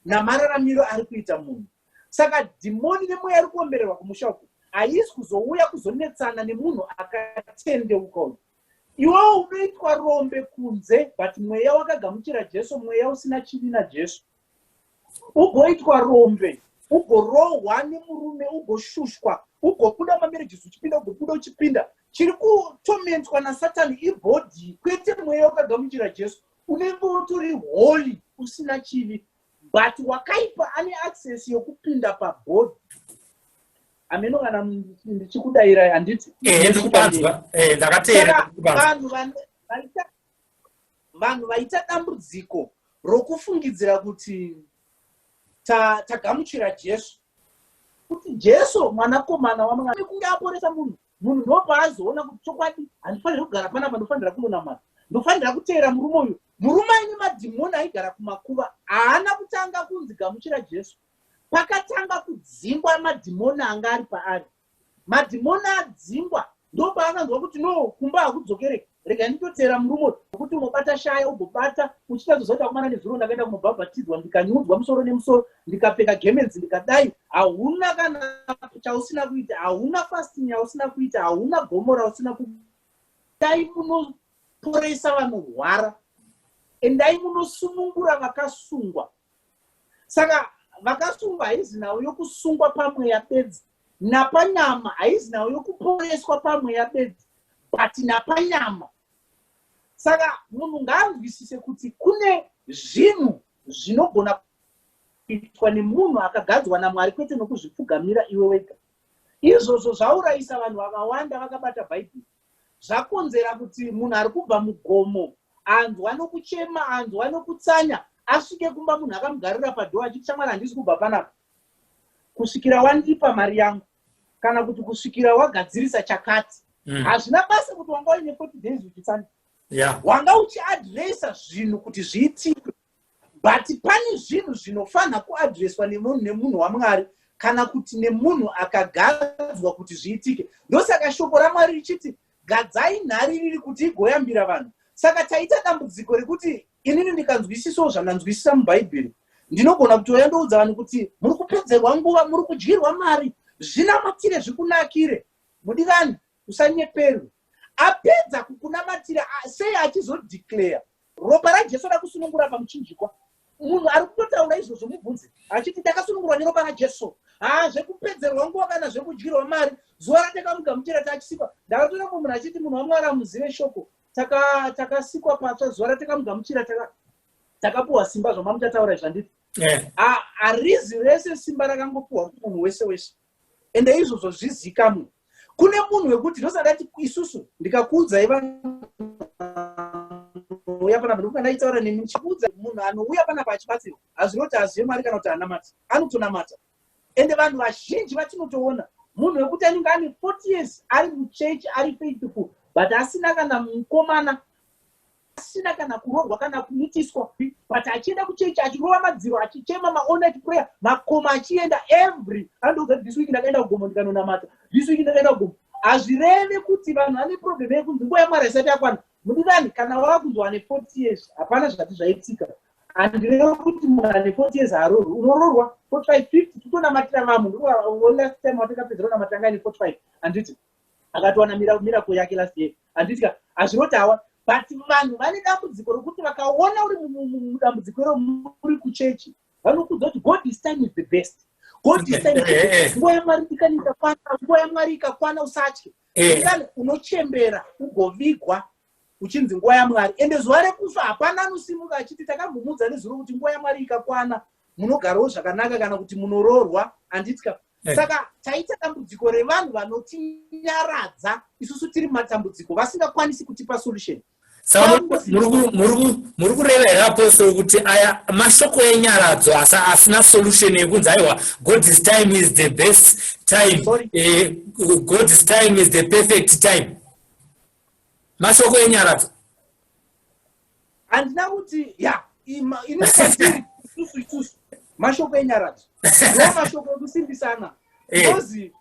namararamiro ari kuita munhu. Saka dhimoni nemweya ari kuombererwa kumusha uku haisi kuzouya kuzonetsana nemunhu akatendeuka uyu. Iwewo unoitwa rombe kunze, but mweya wakagamuchira Jesu, mweya usina chivi naJesu. Ugoitwa rombe, ugorohwa nemurume, ugoshushwa, ugobuda mamerejizi uchipinda, ugobuda uchipinda. Chiri kutomentwa naSatani ibhodhi, kwete mweya wakagamuchira Jesu. Unenge utori holy, usina chivi, but wakaipa ane access yokupinda pabhodhi. Ameno kana ndichikudaira handiti. Ndakatera vanhu vaita dambudziko rokufungidzira kuti tagamuchira Jesu, kuti Jesu mwanakomana waMwari kunge aporesa munhu. Munhu ndopaazoona kuti chokwadi handifaniri kugara panapa, ndofanira kunona Mwari, ndofanira kuteera murume uyu. Murume aine madhimoni aigara kumakuva haana kutanga kunzi gamuchira Jesu. Pakatanga kudzingwa madhimoni anga ari paari. Madhimoni adzingwa ndopaanganzwa kuti no, kumba hakudzokereke, rega nditoteera murume kuti unobata shaya ugobata uchitazozoita kumana nezuro ndakaenda kunobhabhatidzwa ndikanyudzwa musoro nemusoro ndikapfeka gemenzi ndikadai. Hauna kana chausina kuita, hauna fasting yausina kuita, hauna gomora usina kuita. Dai munoporesa vanorwara, endai munosunungura vakasungwa. Saka vakasungwa haizi nawo yokusungwa pamweya bedzi, napanyama haizi nawo yokuporeswa pamweya bedzi, but napanyama. Saka munhu ngaanzwisise kuti kune zvinhu zvinogona kuitwa nemunhu akagadzwa naMwari, kwete nokuzvipfugamira iwe wega. izvozvo zvaurayisa vanhu vakawanda vakabata bhaibheri, zvakonzera kuti munhu ari kubva mugomo anzwa nokuchema, anzwa nokutsanya, asvike kumba munhu akamugarira padhoa achiti shamwari handisi kubva panapa kusvikira wandipa mari yangu kana kuti kusvikira wagadzirisa chakati. Hazvina basa kuti wanga uine 40 days uchitsanya, wanga uchiadresa zvinhu kuti zviitike, but pane zvinhu zvinofanira kuadreswa nemunhu waMwari kana kuti nemunhu akagadzwa kuti zviitike. Ndosaka shoko raMwari richiti gadzai nhari riri kuti igoyambira vanhu. Saka taita dambudziko rekuti inini ndikanzwisisawo zvandanzwisisa mubhaibheri, ndinogona kutoya ndoudza vanhu kuti muri kupedzerwa nguva, muri kudyirwa mari, zvinamatire zvikunakire. Mudikanwa, usanyeperwe. Apedza kukunamatira sei achizodeclare ropa raJesu rakusunungura pamuchinjikwa. Munhu ari kutotaura izvozvo mubvunze achiti takasunungurwa neropa raJesu. Zvekupedzerwa nguva kana zvekudyirwa mari, zuva ratakamugamuchira tachisikwa. Ndakatora munhu achiti munhu waMwari amuzive shoko, takasikwa patsva zuva ratakamugamuchira, takapuwa simba zvamuchataura zvanditi. Harizi rese simba rakangopuwa kumunhu wese wese, ende izvozvo zvizikamwe. Kune munhu wekuti ndosandati isusu ndikakuudzai uya panapa ndikana itaura nemi ndichikuudza munhu anouya panapa achibatsirwa hazvinoti hazive Mwari kana kuti anamata, anotonamata. Ende vanhu vazhinji vatinotoona munhu wekuti anenge ane 40 years ari muchechi ari faithful, but asina kana mukomana, asina kana kuroorwa kana kuitiswa, but achienda kuchechi achirova madziro achichema ma-all-night prayer, makoma achienda every andoudza this week ndakaenda kugomo ndikanonamata, this week ndakaenda kugomo. Hazvireve kuti vanhu vane problem yekunzi nguva yaMwari isati yakwana. Mudikanwa, kana wakunzwa ane 40 years hapana zvati zvaitika. Handireve kuti munhu ane 40 years haroorwi, unoroorwa 45 50 tutonamatira vamwe. Last time watakapedzera kunamatira anga ane 45 handiti akatowana miracle yake last year, handiti hazvinoti hawa. But vanhu vane dambudziko rokuti vakaona uri mudambudziko iro muri kuchechi vanokudza kuti God this time is the best. God is time nguva yaMwari ikakwana, nguva yaMwari ikakwana usatye. Unochembera ugovigwa uchinzi nguva yaMwari, ende zuva rekufa hapana anosimuka achiti takagumudza nezuro kuti nguva yaMwari ikakwana, munogarawo zvakanaka kana kuti munoroorwa, handitika. Saka taita dambudziko revanhu vanotinyaradza isusu tiri matambudziko vasingakwanisi kutipa solution. Saka muri kureverapo sokuti aya mashoko enyaradzo asina solution yekunzi aiwa God's time is the best time, God's time is the perfect time. Mashoko enyaradzo handina kuti inofatiri isusu mashoko enyaradzo ndo mashoko ekusimbisana. Because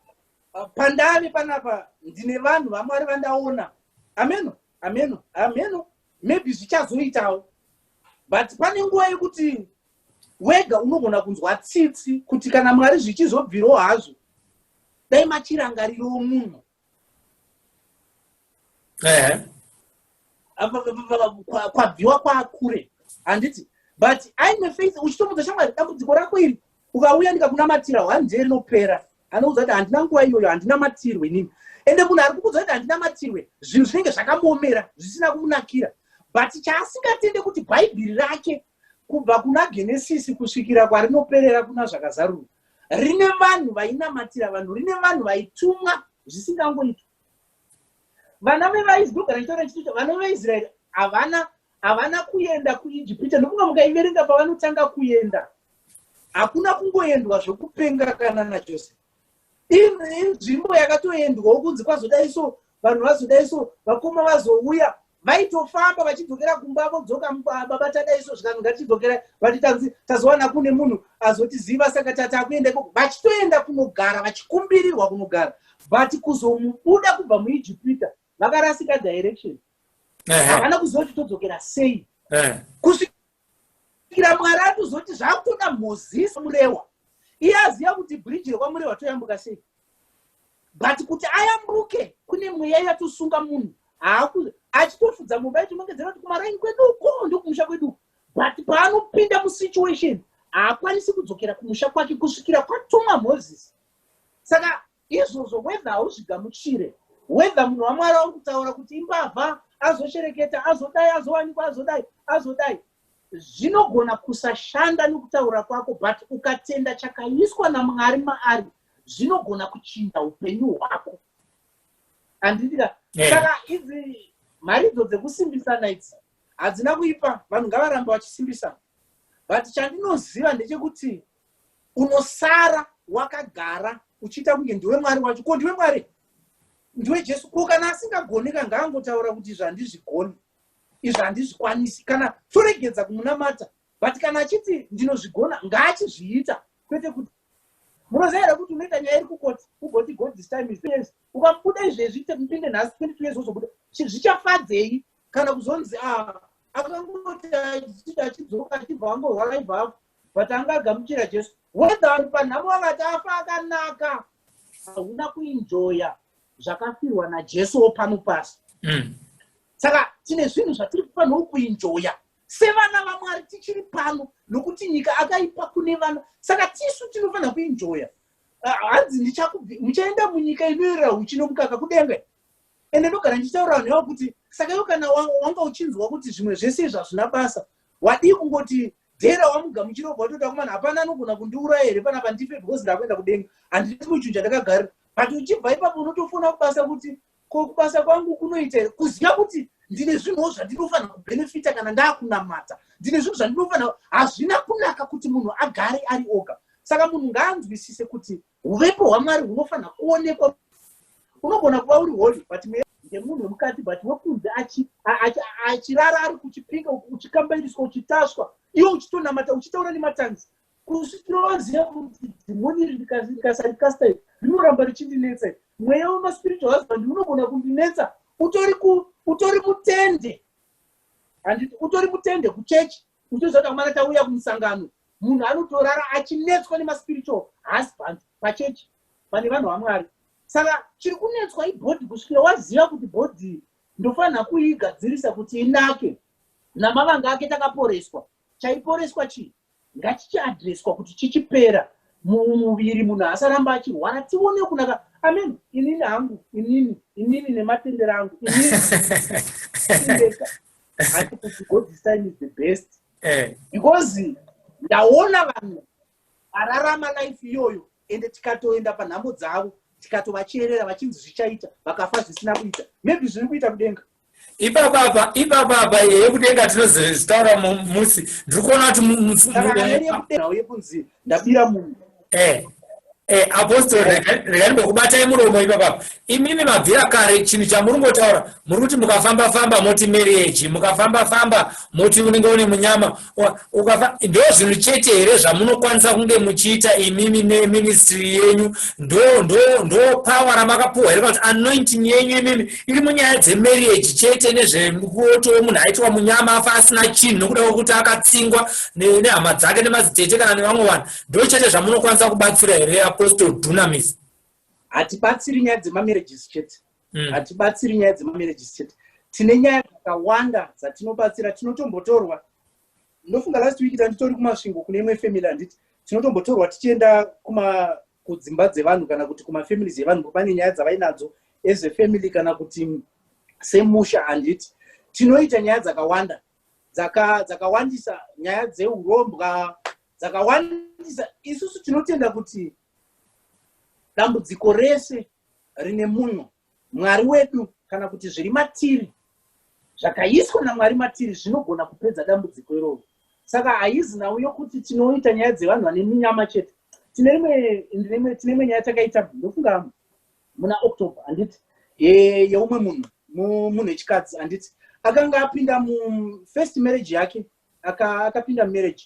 pandave panapa ndine vanhu vaMwari vandaona, ameno maybe zvichazoitawo, but pane nguva yekuti wega unogona kunzwa tsitsi kuti kana Mwari zvichizobvirawo hazvo dai machirangariro munhu kwabviwa kwakure, handiti. But aine faith uchitomudza shamwari dambudziko rako iri ukauya ndikakunamatira handie rinopera, anoudza kuti handina nguva iyoyo handinamatirwe nini. Ende munhu ari kukudza kuti handinamatirwe zvinhu zvinenge zvakamomera zvisina kumunakira, but chaasingatende kuti bhaibheri rake kubva kuna Genesis kusvikira kwarinoperera kuna zvakazarurwa rine vanhu vainamatira vanhu, rine vanhu vaitumwa zvisingangoitwa. Vana vevaisgogara chitaura chitucho, vana veIsraeri havana kuenda kuIjipita, ndokunga mukaiverenga pavanotanga kuenda hakuna kungoendwa zvokupenga kana naJosefa. Inzvimbo yakatoendwawo kunzi kwazodaiso vanhu vazodaiso vakoma vazouya vaitofamba vachidzokera kumba vodzoka baba tadaiso zvikanzi ngatidzokera vati tazowana kune munhu azotiziva saka tatakuenda ikoko, vachitoenda kunogara vachikumbirirwa kunogara, but kuzomubuda kubva muIjipita vakarasika direction, havana kuzoti todzokera sei. Kusvikira Mwari atozoti zvakutoda Mozisi murewa, iye aziva kuti bridge rekwamurewa toyambuka sei, but kuti ayambuke kune mweya yatosunga munhu achitofudza mumba ichimongedzera kuti kumaraini kwedu uko ndokumusha kwedu, but paanopinda musituation haakwanisi kudzokera kumusha kwake kusvikira kwatumwa Mozisi. Saka izvozvo whether hauzvigamuchire, whether munhu waMwari ari kutaura kuti imbavha azoshereketa azodai azowanikwa azodai zvinogona kusashanda nokutaura kwako, but ukatenda chakaiswa naMwari maari zvinogona kuchinja upenyu hwako. Andidira saka idzi mharidzo dzekusimbisana idzi hadzina kuipa, vanhu ngavaramba vachisimbisana. But chandinoziva ndechekuti unosara wakagara uchiita kunge ndiwe Mwari wacho. Ko ndiwe Mwari? Ndiwe Jesu? Ko kana asingagoneka ngaangotaura kuti izvi handizvigoni, izvi handizvikwanisi, kana toregedza kumunamata. But kana achiti ndinozvigona ngaachizviita, kwete kuti munoziva here kuti unoita nyaya iri kukoti ugoti God this time is yes. Ukabuda izvezvi mpinde nhasi 22 years wozobuda, zvichafadzei kana kuzonzi akangoti achidzoka achibva angorwara ibva but angagamuchira Jesu. Whether ari panhamo akati afa akanaka, hauna kuenjoya zvakafirwa naJesu pano pasi. Saka tine zvinhu zvatiri kufanira kuenjoya sevana vaMwari tichiri pano, nokuti nyika akaipa kune vana. Saka tisu tinofanira kuenjoya. Hanzi muchaenda munyika inoyera uchi nomukaka kudenga. Ende ndogara ndichitaura vanhu vavo kuti saka iwo kana wanga uchinzwa kuti zvimwe zvese izvi hazvina basa, wadii kungoti dhera wamugamuchira ubva watoda kumana hapana anogona kundiuraya here panapa ndife because ndakuenda kudenga, handiti muchinhu chandakagarira. But uchibva ipapo unotofuna kubasa kuti ko kubasa kwangu kunoita here, kuziva kuti ndine zvinhuwo zvandinofanira kubhenefita kana ndaakunamata, ndine zvinhu zvandinofanira. Hazvina kunaka kuti munhu agare ari oga. Saka munhu ngaanzwisise kuti uvepo hwaMwari hunofanira kuonekwa. Unogona kuva uri holy but ngemunhu wemukati, but wekunze achirara ari kuchipinga, uchikambairiswa, uchitaswa, iwe uchitonamata, uchitaura nematanzi, kusinoziva kuti dhimoni rikasarikasta rinoramba richindinetsa. Mweya wemaspiritual husband unogona kundinetsa utori mutende, handiti utori mutende kuchechi, uchiziva kuti Mwari tauya kumusangano. Munhu anotorara achinetswa nemaspiritual husband pachechi pane vanhu vaMwari. Saka chiri kunetswa ibhodhi kusvikira waziva kuti bhodhi ndofanira kuigadzirisa kuti inake. Namavanga ake takaporeswa. Chaiporeswa chii? Ngachichiadreswa kuti chichipera mumuviri, munhu asaramba achirwara, tione kunaka. Amen. Inini hangu, inini nematendero angu, inini hati kuti God this time is the best. Because ndaona vanhu ararama life iyoyo ende tikatoenda panhamo dzavo tikatovachierera vachinzi zvichaita vakafa zvisina kuita. Maybe zviri kuita kudenga. Ipapa yekudenga tinozitaura musi. Ndiri kuona kuti yekunzi ndabira munhu. Apostle regani kubatai muromo ipapa. Imimi mabvira kare chinhu chamuringotaura muri kuti mukafamba moti marriage, mukafamba moti unenge une munyama, ndo zvinhu chete here zvamunokwanisa kunge muchiita imimi neministry yenyu? Ndo power ramakapuwa here kuti anointing yenyu imimi iri munyaya dzemarriage chete, nezvekuti munhu aitwa munyama afa asina chinhu nokuda kwekuti akatsingwa nehama dzake nemadzitete kana nevamwe vanhu? Ndo chete zvamunokwanisa kubatsira here Apostle Dunamis? Hatibatsiri nyaya dzemamarriages chete. Hatibatsiri nyaya dzemamarriages chete. Tine nyaya dzakawanda dzatinobatsira. Tinotombotorwa, ndofunga last week tanditori kumasvingo kune imwe family handiti, tinotombotorwa tichienda kudzimba dzevanhu kana kuti kumafamilies evanhu pane nyaya dzavainadzo as a family kana kuti semusha handiti. Tinoita nyaya dzakawanda dzakawandisa, nyaya dzeurombwa dzakawandisa. Isusu tinotenda kuti dambudziko rese rine munhu, Mwari wedu kana kuti zviri matiri zvakaiswa naMwari matiri zvinogona kupedza dambudziko iroro. Saka haizi nawo yokuti tinoita nyaya dzevanhu vane munyama chete. Tine imwe nyaya takaita ndofunga muna October handiti, yeumwe munhu wechikadzi handiti, akanga apinda first marriage yake, akapinda marriage,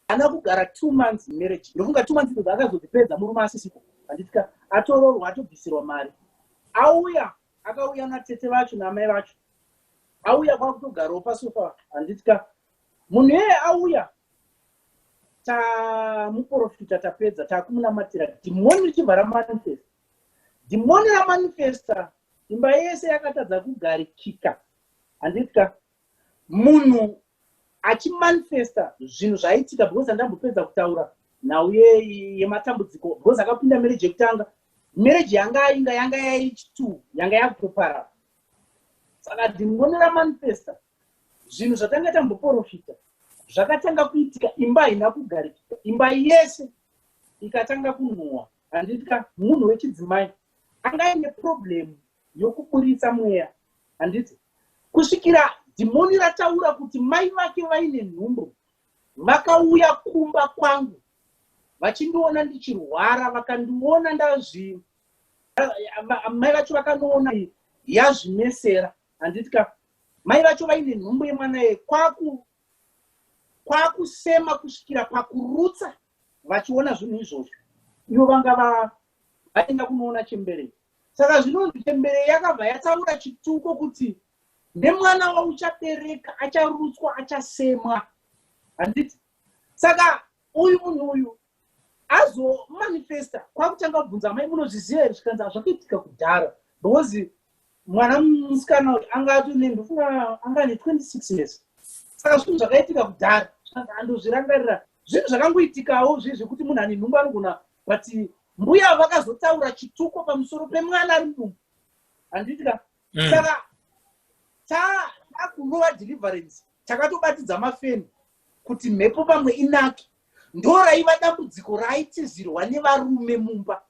ana kugara 2 months marriage. Ndofunga 2 months idzodzo akazozvipedza murume asisipo handitika, atororwa, atobvisirwa mari. Akauya natete vacho namai vacho, auya kwakutogarawo pasofa handitika. Munhu yeye auya, tamuprofita, tapedza, takumunamatira, dhimoni richibva ramanifesta. Dhimoni ramanifesta, imba yese yakatadza kugarikika handitika. Munhu achimanifesta zvinhu zvaitika, because andambopedza kutaura nhau yematambudziko, because akapinda marriage yekutanga, marriage yanga yairi 2 yanga yakutoparara. Saka dhimoni ramanifesta zvinhu zvatanga tamboprofita zvakatanga kuitika, imba haina kugarikika, imba yese ikatanga kunhuhwa handitika munhu wechidzimai angaine problem yokuburitsa mweya, handiti kusvikira dhimoni rataura kuti mai vake vaine nhumbu vakauya kumba kwangu vachindiona ndichirwara, vakandiona mai vacho vakanoona yazvimesera, handitika mai vacho vaine nhumbu yemwana ye kwakusema kusvikira pakurutsa vachiona zvinhu izvozvo, ivo vanga vaenda kunoona chembere. Saka zvinonzi chembere yakabva yataura chituko kuti nemwana wauchabereka acharutswa, achasemwa, handiti. Saka uyu munhu uyu azomanifesta kwakutanga kubvunza mai munozviziva here zvikanzi zvakaitika kudhara, because mwana musikana uyu angatonendofunga anga ne 26 years. Saka zvinhu zvakaitika kudhara andozvirangarira zvinhu zvakangoitikawo zvekuti munhu ane nhumbu anogona, but mbuya vakazotaura chituko pamusoro pemwana ari mudumbu, handitika. Saka takunova deliverance takatobatidza mafeni kuti mhepo pamwe inake, ndo raiva dambudziko raitizirwa nevarume mumba.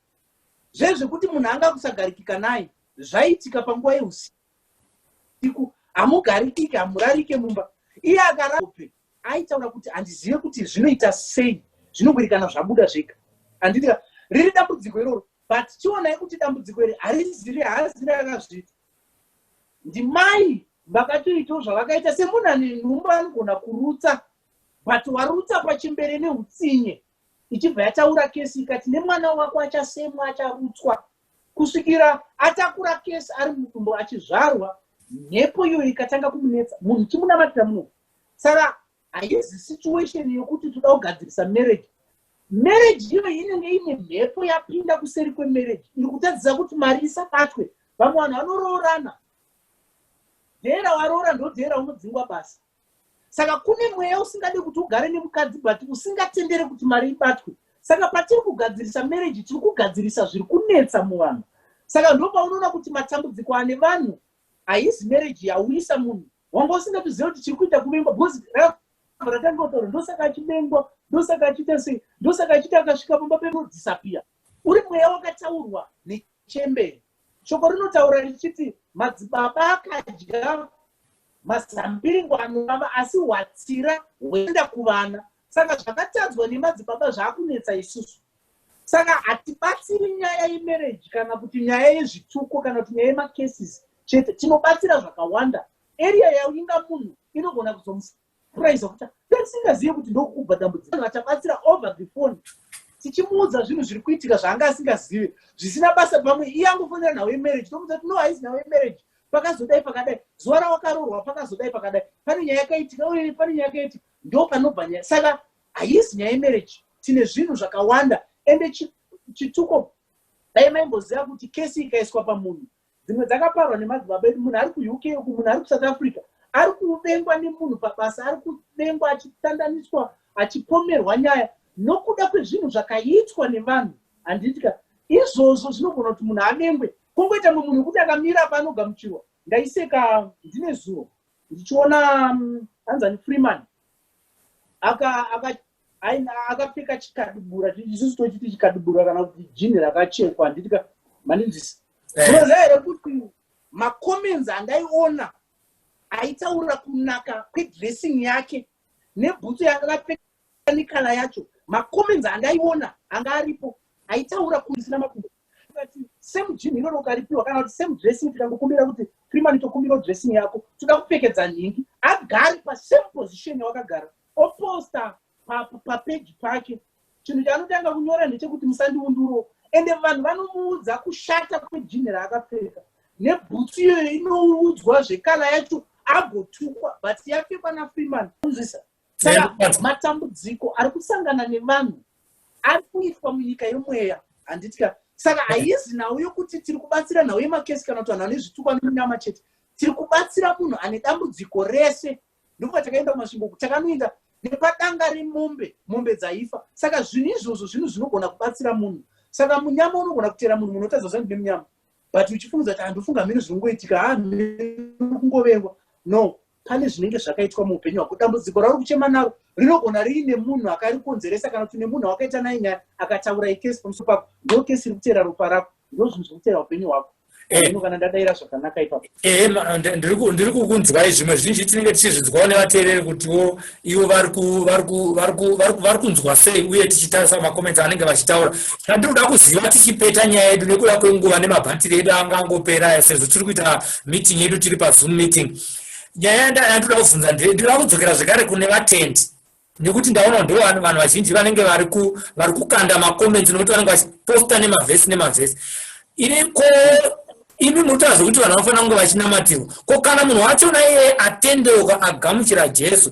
Zvezvekuti munhu anga kusagarikika naye zvaitika panguva yeusiku, hamugarikike, hamurarike mumba. Iye akarape aitaura kuti handizive kuti zvinoita sei, zvinogwirikana zvabuda zvega, handitika. Riri dambudziko iroro, but tionai kuti dambudziko iri haaziri akazviita. Ndimai vakatoitawo zvavakaita, semunhu ane nhumbu anogona kurutsa, but warutsa pachembere neutsinye, ichibva yataura kesi ikati nemwana wako achasemwa, acharutswa, kusvikira atakura kesi ari mudumbu achizvarwa, mhepo iyo ikatanga kumunetsa, munhu chimunamatira muno. Saka haizi situation yokuti toda kugadzirisa marriage. Marriage iyo inenge ine mhepo yapinda kuseri kwemarriage, iri kutadzisa kuti mari isabatwe. Vamwe vanhu vanoroorana, dhera waroora ndo dhera unodzingwa basa. Saka kune mweya usingade kuti ugare nemukadzi, but usingatendere kuti mari ibatwe. Saka patiri kugadzirisa marriage tiri kugadzirisa zviri kunetsa muvanhu. Saka ndo paunoona kuti matambudziko ane vanhu haizi marriage yauyisa munhu, wanga usingatoziva kuti chiri kuita kuvengwa, because ratangotaura ndosaka achivengwa, ndosaka achiita sei, ndosaka achiita akasvika pamba penodzisapia. Uri mweya wakataurwa nechembere. Shoko rinotaura richiti madzibaba akadya mazambiringo anovava, asi hwatsira hwoenda kuvana. Saka zvakatadzwa nemadzibaba zvaakunetsa isusu. Saka hatibatsiri nyaya yemarriage kana kuti nyaya yezvituko kana kuti nyaya yemacases chete, tinobatsira zvakawanda. Area yainga munhu inogona kuzomupuraisa kuti ndisingazive kuti ndokubva dambudziko, vatabatsira over the phone, tichimuudza zvinhu zviri kuitika zvaanga asingazive, zvisina basa pamwe. Iye angofonera nhau yemarriage, tomuudza kuti no, haizi nhau yemarriage, pakazodai pakadai, zuva rawakaroorwa pakazodai pakadai, pane nyaya yakaitika, uye pane nyaya yakaitika, ndo panobva nyaya. Saka haizi nyaya yemarriage, tine zvinhu zvakawanda. Ende chituko, dai maimboziva kuti kesi ikaiswa pamunhu, dzimwe dzakaparwa nemadzibaba edu, munhu ari kuUK uku, munhu ari kuSouth Africa, ari kuvengwa nemunhu pabasa, ari kuvengwa achitandaniswa, achipomerwa nyaya nokuda kwezvinhu zvakaitwa nevanhu, handitika. Izvozvo zvinogona kuti munhu avengwe. Kungoita munhu kuti akamira paanogamuchirwa. Ndaiseka ndine zuva ndichiona Anzani Freeman akapfeka chikadibura, isusu tochiti chikadibura kana kuti jini rakachekwa, handitika maninzisi. Zvinoziva here kuti macomments andaiona aitaura kunaka kwedressing yake nebhutsu yakapfeka nekala yacho, macomments andaiona anga aripo aitaura kuisina makumbo. Same jini iroro ukaripiwa kana kuti same dressing, tikangokumbira kuti Freeman tokumbira dressing yako, toda kupfekedza nyingi, agari pasame position yawakagara, oposta papage pake. Chinhu chaanotanga kunyora ndechekuti musandiunduro. Ende vanhu vanomuudza kushata kwejini raakapfeka nebhutsu iyoyo inoudzwa zvekala yacho agotukwa, but yapfekwa naFreeman. Unzwisa? Saka matambudziko ari kusangana nevanhu ari kuitwa munyika yomweya, handitika. Saka haizi nhau yokuti tiri kubatsira nhau yemakesi kana kuti vanhu vane zvitukwa nemunyama chete, tiri kubatsira munhu ane dambudziko rese. Ndiko takaenda kumasvingo, takanoenda nepadanga remombe, mombe dzaifa. Saka zvinhu izvozvo zvinhu zvinogona kubatsira munhu. Saka munyama unogona kutera munhu unotadza zvangu nemunyama, but uchifunga kuti handofunga mhino zvinongoitika, kungovengwa. No, pane zvinenge zvakaitwa muupenyu hwako, dambudziko rauri kuchema naro rinogona riine munhu akarikonzeresa kana kuti nemunhu wakaita naye nyaya akataura ikesi pamusoro pako, ndo kesi iri kutera ropa rako, ndo zvinhu zviri kutera upenyu hwako. Kana ndadayira zvakanaka ipapo ndiri kukunzwai zvimwe zvinji tinenge tichizvinzwawo nevateereri kutiwo ivo vari kunzwa sei uye tichitarisa makomenti anenge vachitaura. Chandinoda kuziva tichipeta nyaya yedu nekuda kwenguva nemabhatiri edu angangopera sezvo tiri kuita meeting yedu tiri pazoom meeting. Nyaya yandoda kubvunza ndinoda kudzokera zvekare kune vatendi, nekuti ndaona ndo vanhu vazhinji vanenge vari kukanda makomenti nokuti vanenge vachiposta nemavhesi. Imi munotaura zvokuti vanhu vanofanira kunge vachinamatirwa. Ko kana munhu wachona iye atendeuka agamuchira Jesu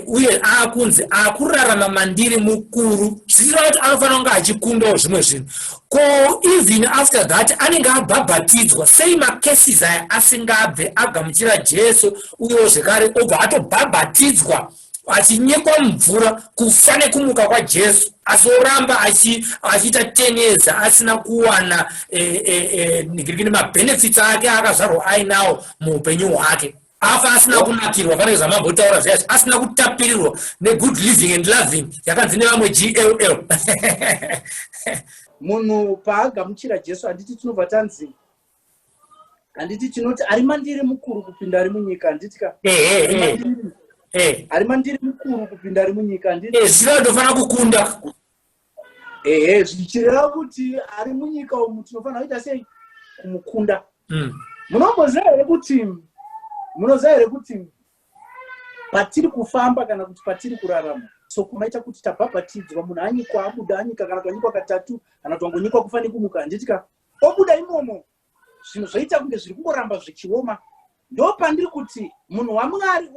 uye aakunzi akurarama mandiri mukuru, zvichireva kuti anofanira kunge achikundawo zvimwe zvinhu. Ko even after that anenge abhabhatidzwa, sei makesis aya asingabve agamuchira Jesu uyewo zvekare obva atobhabhatidzwa achinyekwa mvura kufa nekumuka kwaJesu, asoramba achiita 10 years asina kuwana mabenefits ake akazvarwa ainawo muupenyu hwake, afa asina kunakirwa pane zvamambotaura zviya, asina kutapirirwa negood living and loving yakanzi nevamwe GLL. Munhu paagamuchira Jesu handiti tinobva tanzi, handiti tinoti ari mandiri mukuru kupinda ari munyika, handitika ari mandiri mukuru kupinda ari munyika, handiti zviva ndofanira kukunda zvichireva kuti ari munyika umu tinofanira kuita sei kumukunda. Munoziva here kuti patiri kufamba kana kuti patiri kurarama, so kumaita kuti tabhabhatidzwa, munhu anyikwa abuda anyika kana twanyikwa katatu kana twangonyikwa kufanira kumuka, handitika obuda imomo zvinhu zvoita kunge zviri kungoramba zvichioma. Ndo pandiri kuti munhu waMwari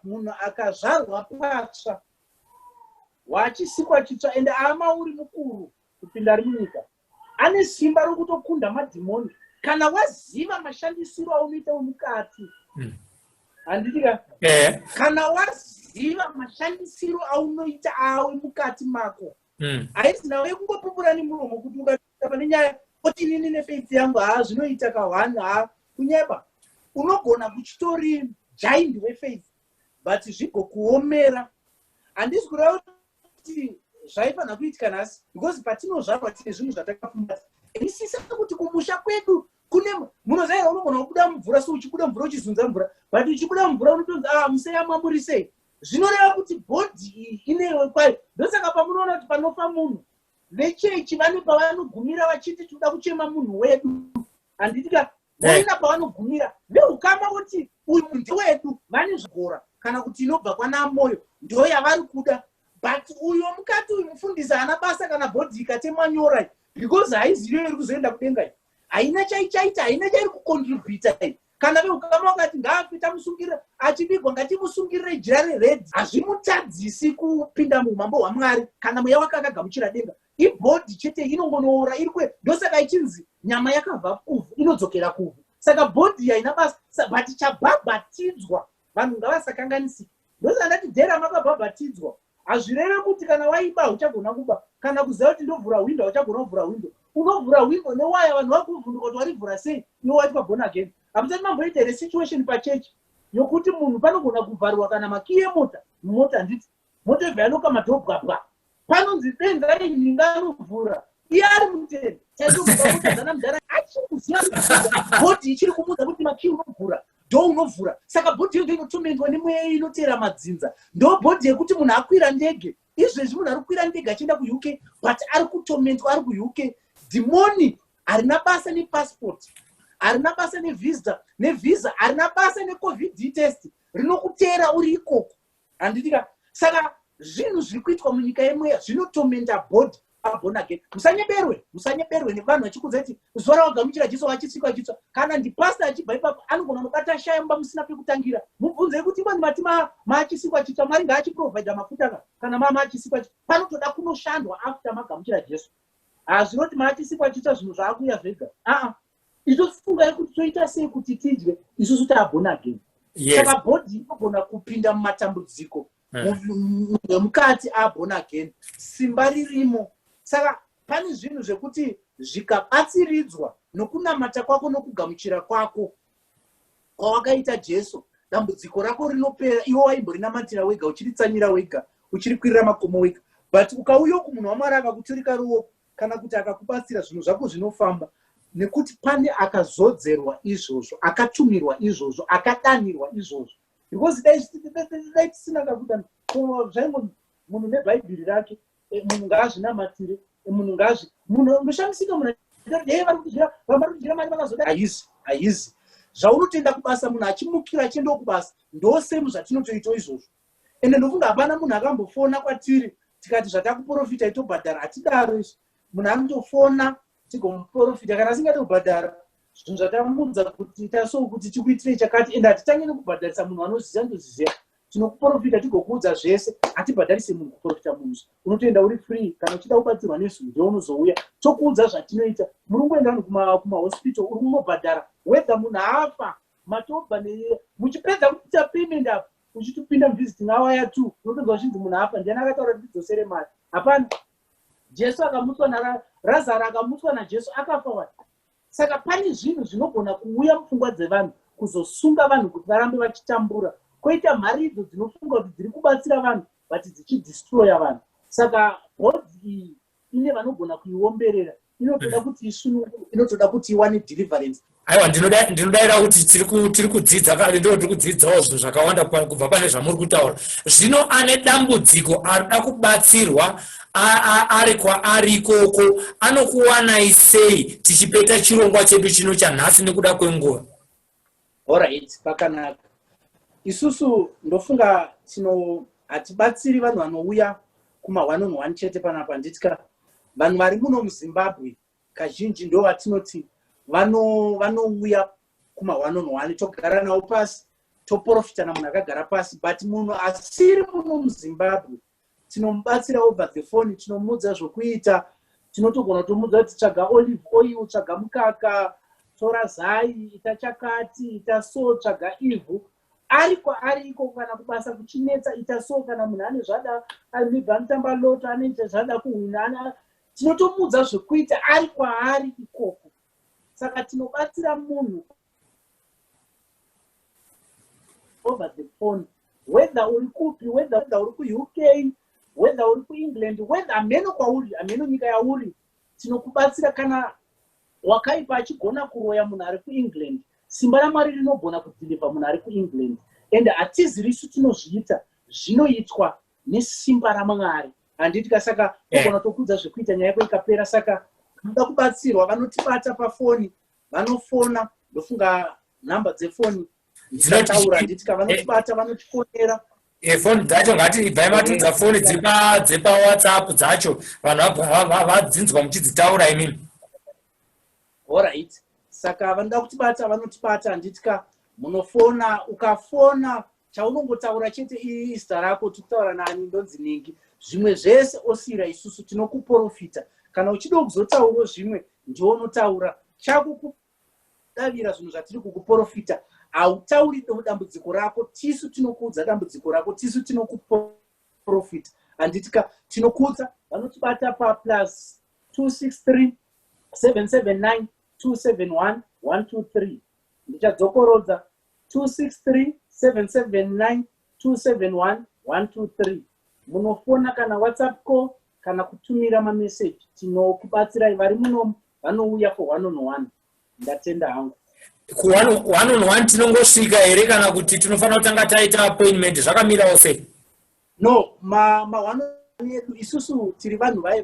munhu akazvarwa patsva wachisikwa chitsva ende amauri mukuru kupinda ari munyika, ane simba rokutokunda madhimoni kana waziva mashandisiro aunoita mukati. Handitika kana waziva mashandisiro aunoita awe mukati mako, haisi nawe kungopupura nemuromo kuti ukapinda pane nyaya kuti inini nefaith yangu zvinoita kahwana kunyeba, unogona kuchitori giant wefaith but zvigokuomera. Handisi kureva kuti zvaifanira kuitika nhasi, because patinozvarwa tine zvinhu zvatakapfumbata. Isisa kuti kumusha kwedu kune munozaira unogona kubuda mvura, so uchibuda mvura uchizunza mvura, but uchibuda mvura unotonzi museyamwamuri sei. Zvinoreva kuti bhodhi iyi inewe kwayo. Ndosaka pamunoona kuti panofa munhu vechechi vane pavanogumira vachiti tinoda kuchema munhu wedu, handitika voina pavanogumira veukama kuti uyu munhu wedu, vane zvigora kana kuti inobva kwana moyo ndo yavari kuda, but uyu mukati uyu mufundisi haana basa kana bhodhi ikatemwa nyorai, because haiziyo iri kuzoenda kudenga, haina chaichaita, haina chairi kucontributa. Kana veukama vakati ngaapita musungirira achivigwa ngatimusungirire jira reredhi, hazvimutadzisi kupinda muumambo hwaMwari kana mweya wake akagamuchira denga. Ibhodhi chete inongonoora iri kwe, ndosaka ichinzi nyama yakabva kuvhu inodzokera kuvhu. Saka bhodhi haina basa, but chabhabhatidzwa vanhu ngavasakanganisika. Ndosaka ndati dhera makabhabhatidzwa hazvireve kuti kana waiba uchagona kuba, kana kuziva kuti ndovhura windo uchagona kuvhura windo. Unovhura windo newaya vanhu vakuvhunduka kuti warivhura sei, iwo wati pabona again. Hamusati mamboita here situation pachechi yokuti munhu panogona kuvharwa kana makii emota, mota handiti moto ibva yanoka madhobwabwa, panonzi denga ininga anovhura iye ari mutende chaitokutadzana mudhara achikuziva bhodhi ichiri kumudza kuti makii unovhura ndo unovhura. Saka bhodhi yonge inotomendwa nemweya inotera madzinza, ndo bhodhi yekuti munhu akwira ndege. Izvezvi munhu ari kukwira ndege achienda kuUK but ari kutomendwa ari kuUK. Dhimoni harina basa nepassport, harina basa nevisa, harina basa necovid test, rinokutera uri ikoko, handitika. Saka zvinhu zviri kuitwa munyika yemweya zvinotomenda bhodhi abona again. Musanyeberwe nevanhu vachikudza kuti zuva rawagamuchira Jesu wachisikwa chitsva, kana ndipasta achibva ipapo anogona kunobata shayamba musina pekutangira. Mubvunze kuti imwe mati machisikwa chitsva Mwari ngaachiprovidha mafuta kana machisikwa chitsva, panotoda kunoshandwa after magamuchira Jesu. Hazvinoti machisikwa chitsva zvinhu zvaakuya zvega. Itofungai kuti toita sei kuti tidye isusu taabona again. Saka bhodhi inogona kupinda mumatambudziko mukati abona again, simba ririmo. Saka pane zvinhu zvekuti zvikabatsiridzwa nokunamata kwako nokugamuchira kwako kwawakaita Jesu, dambudziko rako rinopera, iwe waimbori wega, uchiritsanyira wega, uchirikwirira makomo wega. But ukauya kumunhu waMwari akakuturika ruoko kana kuti akakubatsira zvinhu zvako zvinofamba, nekuti pane akazodzerwa izvozvo, akatumirwa izvozvo, akadanirwa izvozvo. Because dai tisina kakuta zvaingo munhu nebhaibheri rake, munhu ngaazvinamatire, munhu munhu unoshamisika munhu varikudyira mari vakazoda. Haizi zvaunotoenda kubasa, munhu achimukira achienda kubasa, ndosemu zvatinotoita izvozvo. Ende ndofunga hapana munhu akambofona kwatiri tikati zvatakuprofita itobhadhara. Hatidaro izvi. Munhu anotofona tigomuprofita kana asingade kubhadhara. Zvinhu zvatamudza kuti taso kuti tikuitire chakati, ende hatitange nekubhadharisa munhu anoziva ndoziziva. Tinokuprofita tigokuudza zvese, hatibhadharise munhu kuprofita munhu. Unotoenda uri free, kana uchida kubatsirwa nezvinhu ndounozouya tokuudza zvatinoita. Muri kungoenda vanhu kumahospital, uri kunobhadhara whether munhu afa, matobva muchipedza kuita payment apo uchitopinda visiting hour ya2 unotobva uchinzi munhu afa, ndiani akataura kuti tidzosere mari? Hapana. Jesu akamutswa Lazaro akamutswa naJesu akafa wati. Saka pane zvinhu zvinogona kuuya mupfungwa dzevanhu kuzosunga vanhu kuti varambe vachitambura. Koita mari idzo dzinofunga kuti dziri kubatsira vanhu but dzichidestroya vanhu. Saka bhodhi ine vanogona kuiomberera, inotoda kuti isununguke, inotoda kuti iwane deliverance. Aiwa, ndinodaira kuti tiri kudzidza kare, ndo tiri kudzidzawo zvinhu zvakawanda kubva pane zvamuri kutaura. Zvino ane dambudziko arida kubatsirwa ari kwaari ikoko, anokuwanai sei tichipeta chirongwa chedu chino chanhasi nekuda kwenguva? Alright, pakanaka. Isusu ndofunga hatibatsiri vanhu vanouya kuma1-on-1 chete panapa. Nditika vanhu vari muno muZimbabwe kazhinji ndo vatinoti vanouya kuma1-on-1, togara nawo pasi, toprofita namunhu akagara pasi. But munhu asiri muno muZimbabwe tinomubatsira over the phone, tinomuudza zvokuita, tinotogona kutomudza kuti tsvaga olive oil, tsvaga mukaka, tora zai, ita chakati, ita so, tsvaga ivhu. Ari kwaari iko kana kubasa kuchinetsa, ita so. Kana munhu ane zvada anibva anotamba loto, ane zvada kuhwina, tinotomudza zvokuita ari kwaari ikoko. Saka tinobatsira munhu over the phone, whether uri kupi, whether uri kuUK, whether uri kuEngland, whether ameno kwauri, ameno nyika yauri, tinokubatsira. Kana wakaipa achigona kuroya munhu ari kuEngland, simba raMwari rinogona kudhilivha munhu ari kuEngland. Ende hatizi risu tinozviita, zvinoitwa nesimba raMwari. Handiti saka togona tokuudza zvekuita, nyaya yako ikapera. Saka kuda kubatsirwa vanotibata pafoni, vanofona, ndofunga nhamba dzefoni dzinotaura. Nditika vanotibata, vanotifonera. Foni dzacho ngaibvai matudza foni dzepa WhatsApp dzacho, vanhu vadzinzwa muchidzitaura imini. Alright. Saka vanoda kutibata, vanotibata. Handitika munofona, ukafona chaunongotaura chete izita rako, tikutaura nani, ndonzi Ningi. Zvimwe zvese osira isusu tinokuprofita. Kana uchida kuzotaura zvimwe ndionotaura, chako kudavira zvinhu zvatiri kukuprofita. Hautauri dambudziko rako, tisu tinokuudza dambudziko rako, tisu tinokuprofita. Handitika tinokuudza, vanotibata pa +263 779 271 123. Ndichadzokorodza 263 779 271 123. Munofona kana WhatsApp call kana kutumira mamessage. Tinokubatsirai. Vari muno vanouya for 1-on-1. Ndatenda hangu. Ku1-on-1 tinongosvika here kana kuti tinofanira kutanga taita appointment? Zvakamirawo sei? No, ma1-on-1 edu isusu tiri vanhu vai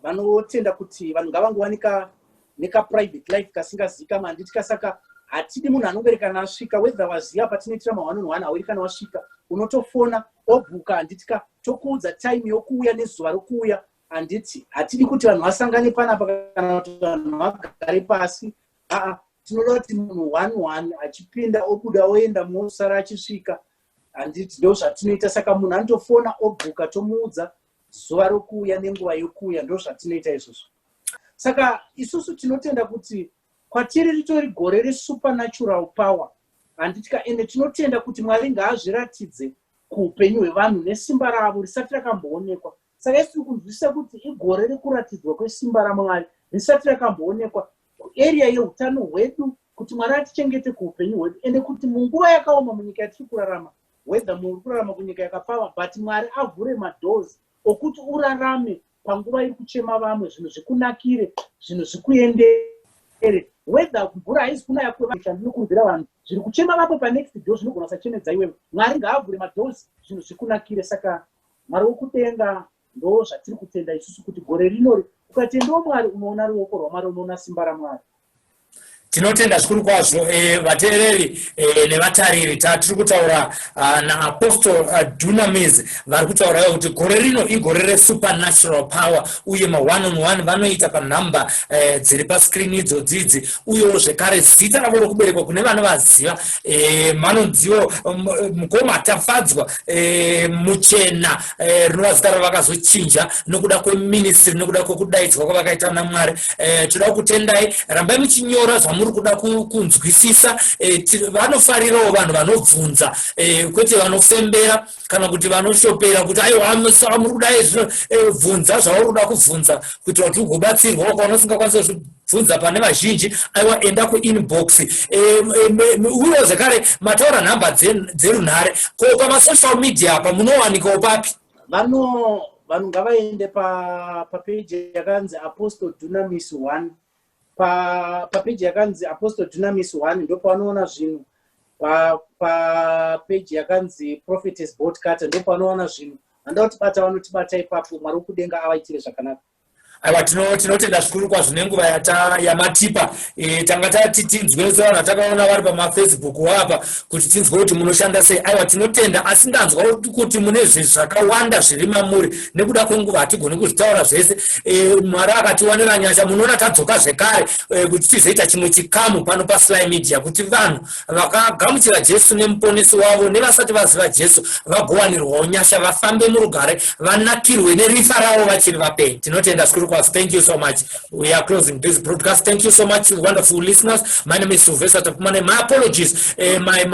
vanotenda kuti vanhu ngavangowanika neka private life kasingazika. Manditika saka hatidi munhu anongori kana asvika, whether waziva patinoitira ma1-on-1 hauri kana wasvika, unotofona obhuka. Handitika tokuudza time yokuuya nezuva rokuuya. Handiti hatidi kuti vanhu vasangane panapa kana kuti vanhu vagare pasi. Tinoda kuti munhu 1-1 achipinda obuda oenda mosara achisvika. Handiti ndo zvatinoita. Saka munhu anotofona obhuka, tomuudza zuva rokuuya nenguva yokuuya. Ndo zvatinoita izvozvo. Saka isusu tinotenda kuti kwatiri ritori gore resupernatural power. Handitika ende tinotenda kuti Mwari ngaazviratidze kuupenyu hwevanhu nesimba ravo risati rakamboonekwa. Saka isi tiri kunzwisisa kuti igore rekuratidzwa kwesimba raMwari risati rakamboonekwa. Area yeutano hwedu, kuti Mwari atichengete kuupenyu hwedu ende kuti munguva yakaoma munyika yatiri kurarama whether muri kurarama kunyika yakapfava but Mwari avhure madoors okuti urarame panguva iri kuchema vamwe zvinhu zvikunakire zvinhu zvikuendere whether mvura haisi kunaya kwevandinokurudzira vanhu zviri kuchema vapo panext door zvinogona kusachemedza iwewe Mwari ngaavhure madoors zvinhu zvikunakire saka Mwari wokutenga ndo zvatiri kutenda isusu kuti gore rinori ukatendawo Mwari unoona ruoko rwaMwari unoona simba raMwari. Tinotenda zvikuru kwazvo vateereri nevatariri tiri kutaura naApostle Dunamis vari kutaura kuti gore rino igore resupernatural power uye ma1-on-1 vanoita panhamba dziri pascreen idzodzidzi uyewo zvekare zita ravo rokuberekwa kune vanovaziva manonziwo mukoma tafadzwa muchena rinova zita ravakazochinja nokuda kweministry nokuda kwekudaidzwa kwavakaita naMwari. Toda kutendai rambai muchinyora zvamuri kuda kunzwisisa vanofarirawo vanhu vanovhunza kwete vanofembera kana kuti vanoshopera kuti aiwa muri kudai bvunza zvauri kuda kubvunza kuitira kuti ugobatsirwa ukaona usingakwanisa kuzvibvunza pane vazhinji aiwa enda kuinbox uyewo zvekare mataura nhamba dzerunhare ko pamasocial media apa munowanikawo papi? Vanhu ngavaende papage yakanzi Apostle Dunamis 1 papage yakanzi Apostle Dunamis 1 ndo panoona zvinhu papage yakanzi Prophetess Boatcutter ndo panoona zvinhu handauti bata vanotibata ipapo Mwari wokudenga avaitire zvakanaka. Aiwa tinotenda zvikuru kwazvo nenguva yamatipa tanga tati tinzwe sevanhu takaona vari pamafacebook wapa kuti tinzwe kuti munoshanda sei. Aiwa tinotenda asi ndanzwa kuti mune zvinhu zvakawanda zviri mamuri nekuda kwenguva hatigoni kuzvitaura zvese. Mwari akatiwanira nyasha munoona tadzoka zvekare kuti tizoita chimwe chikamu pano paSly Media kuti vanhu vakagamuchira Jesu nemuponesi wavo nevasati vaziva Jesu vagowanirwawo nyasha vafambe murugare vanakirwe nerifa ravo vachiri vapenyu. Tinotenda zvikuru. Thank you so much. We are closing this broadcast. Thank you so much, wonderful listeners. My name is Sylvester Tapumane. My apologies. My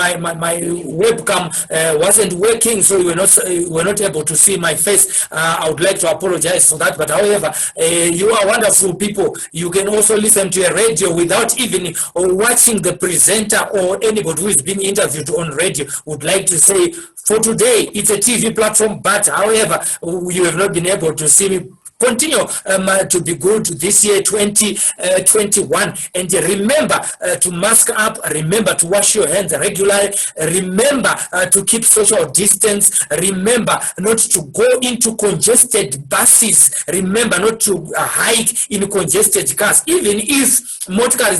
webcam wasn't working, so we were not able to see my face. I would like to apologize for that. But however, you are wonderful people. You can also listen to a radio without even watching the presenter or anybody who is being interviewed on radio. Would like to say for today, it's a TV platform, but however, you have not been able to see me. Continue to be good this year 2021 and remember to mask up, remember to wash your hands regularly, remember to keep social distance, remember not to go into congested buses, remember not to hike in congested cars. Even if motikari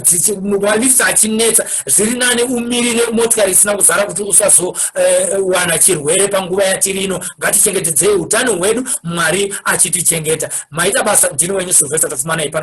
walisa achinetsa zviri nane umirire motikari isina kuzara kuti usazowana chirwere panguva yatiri ino. Ngatichengetedzei utano hwedu Mwari achitichengeta. Maita basa ndini wenyu Sylvester Tapumane pano.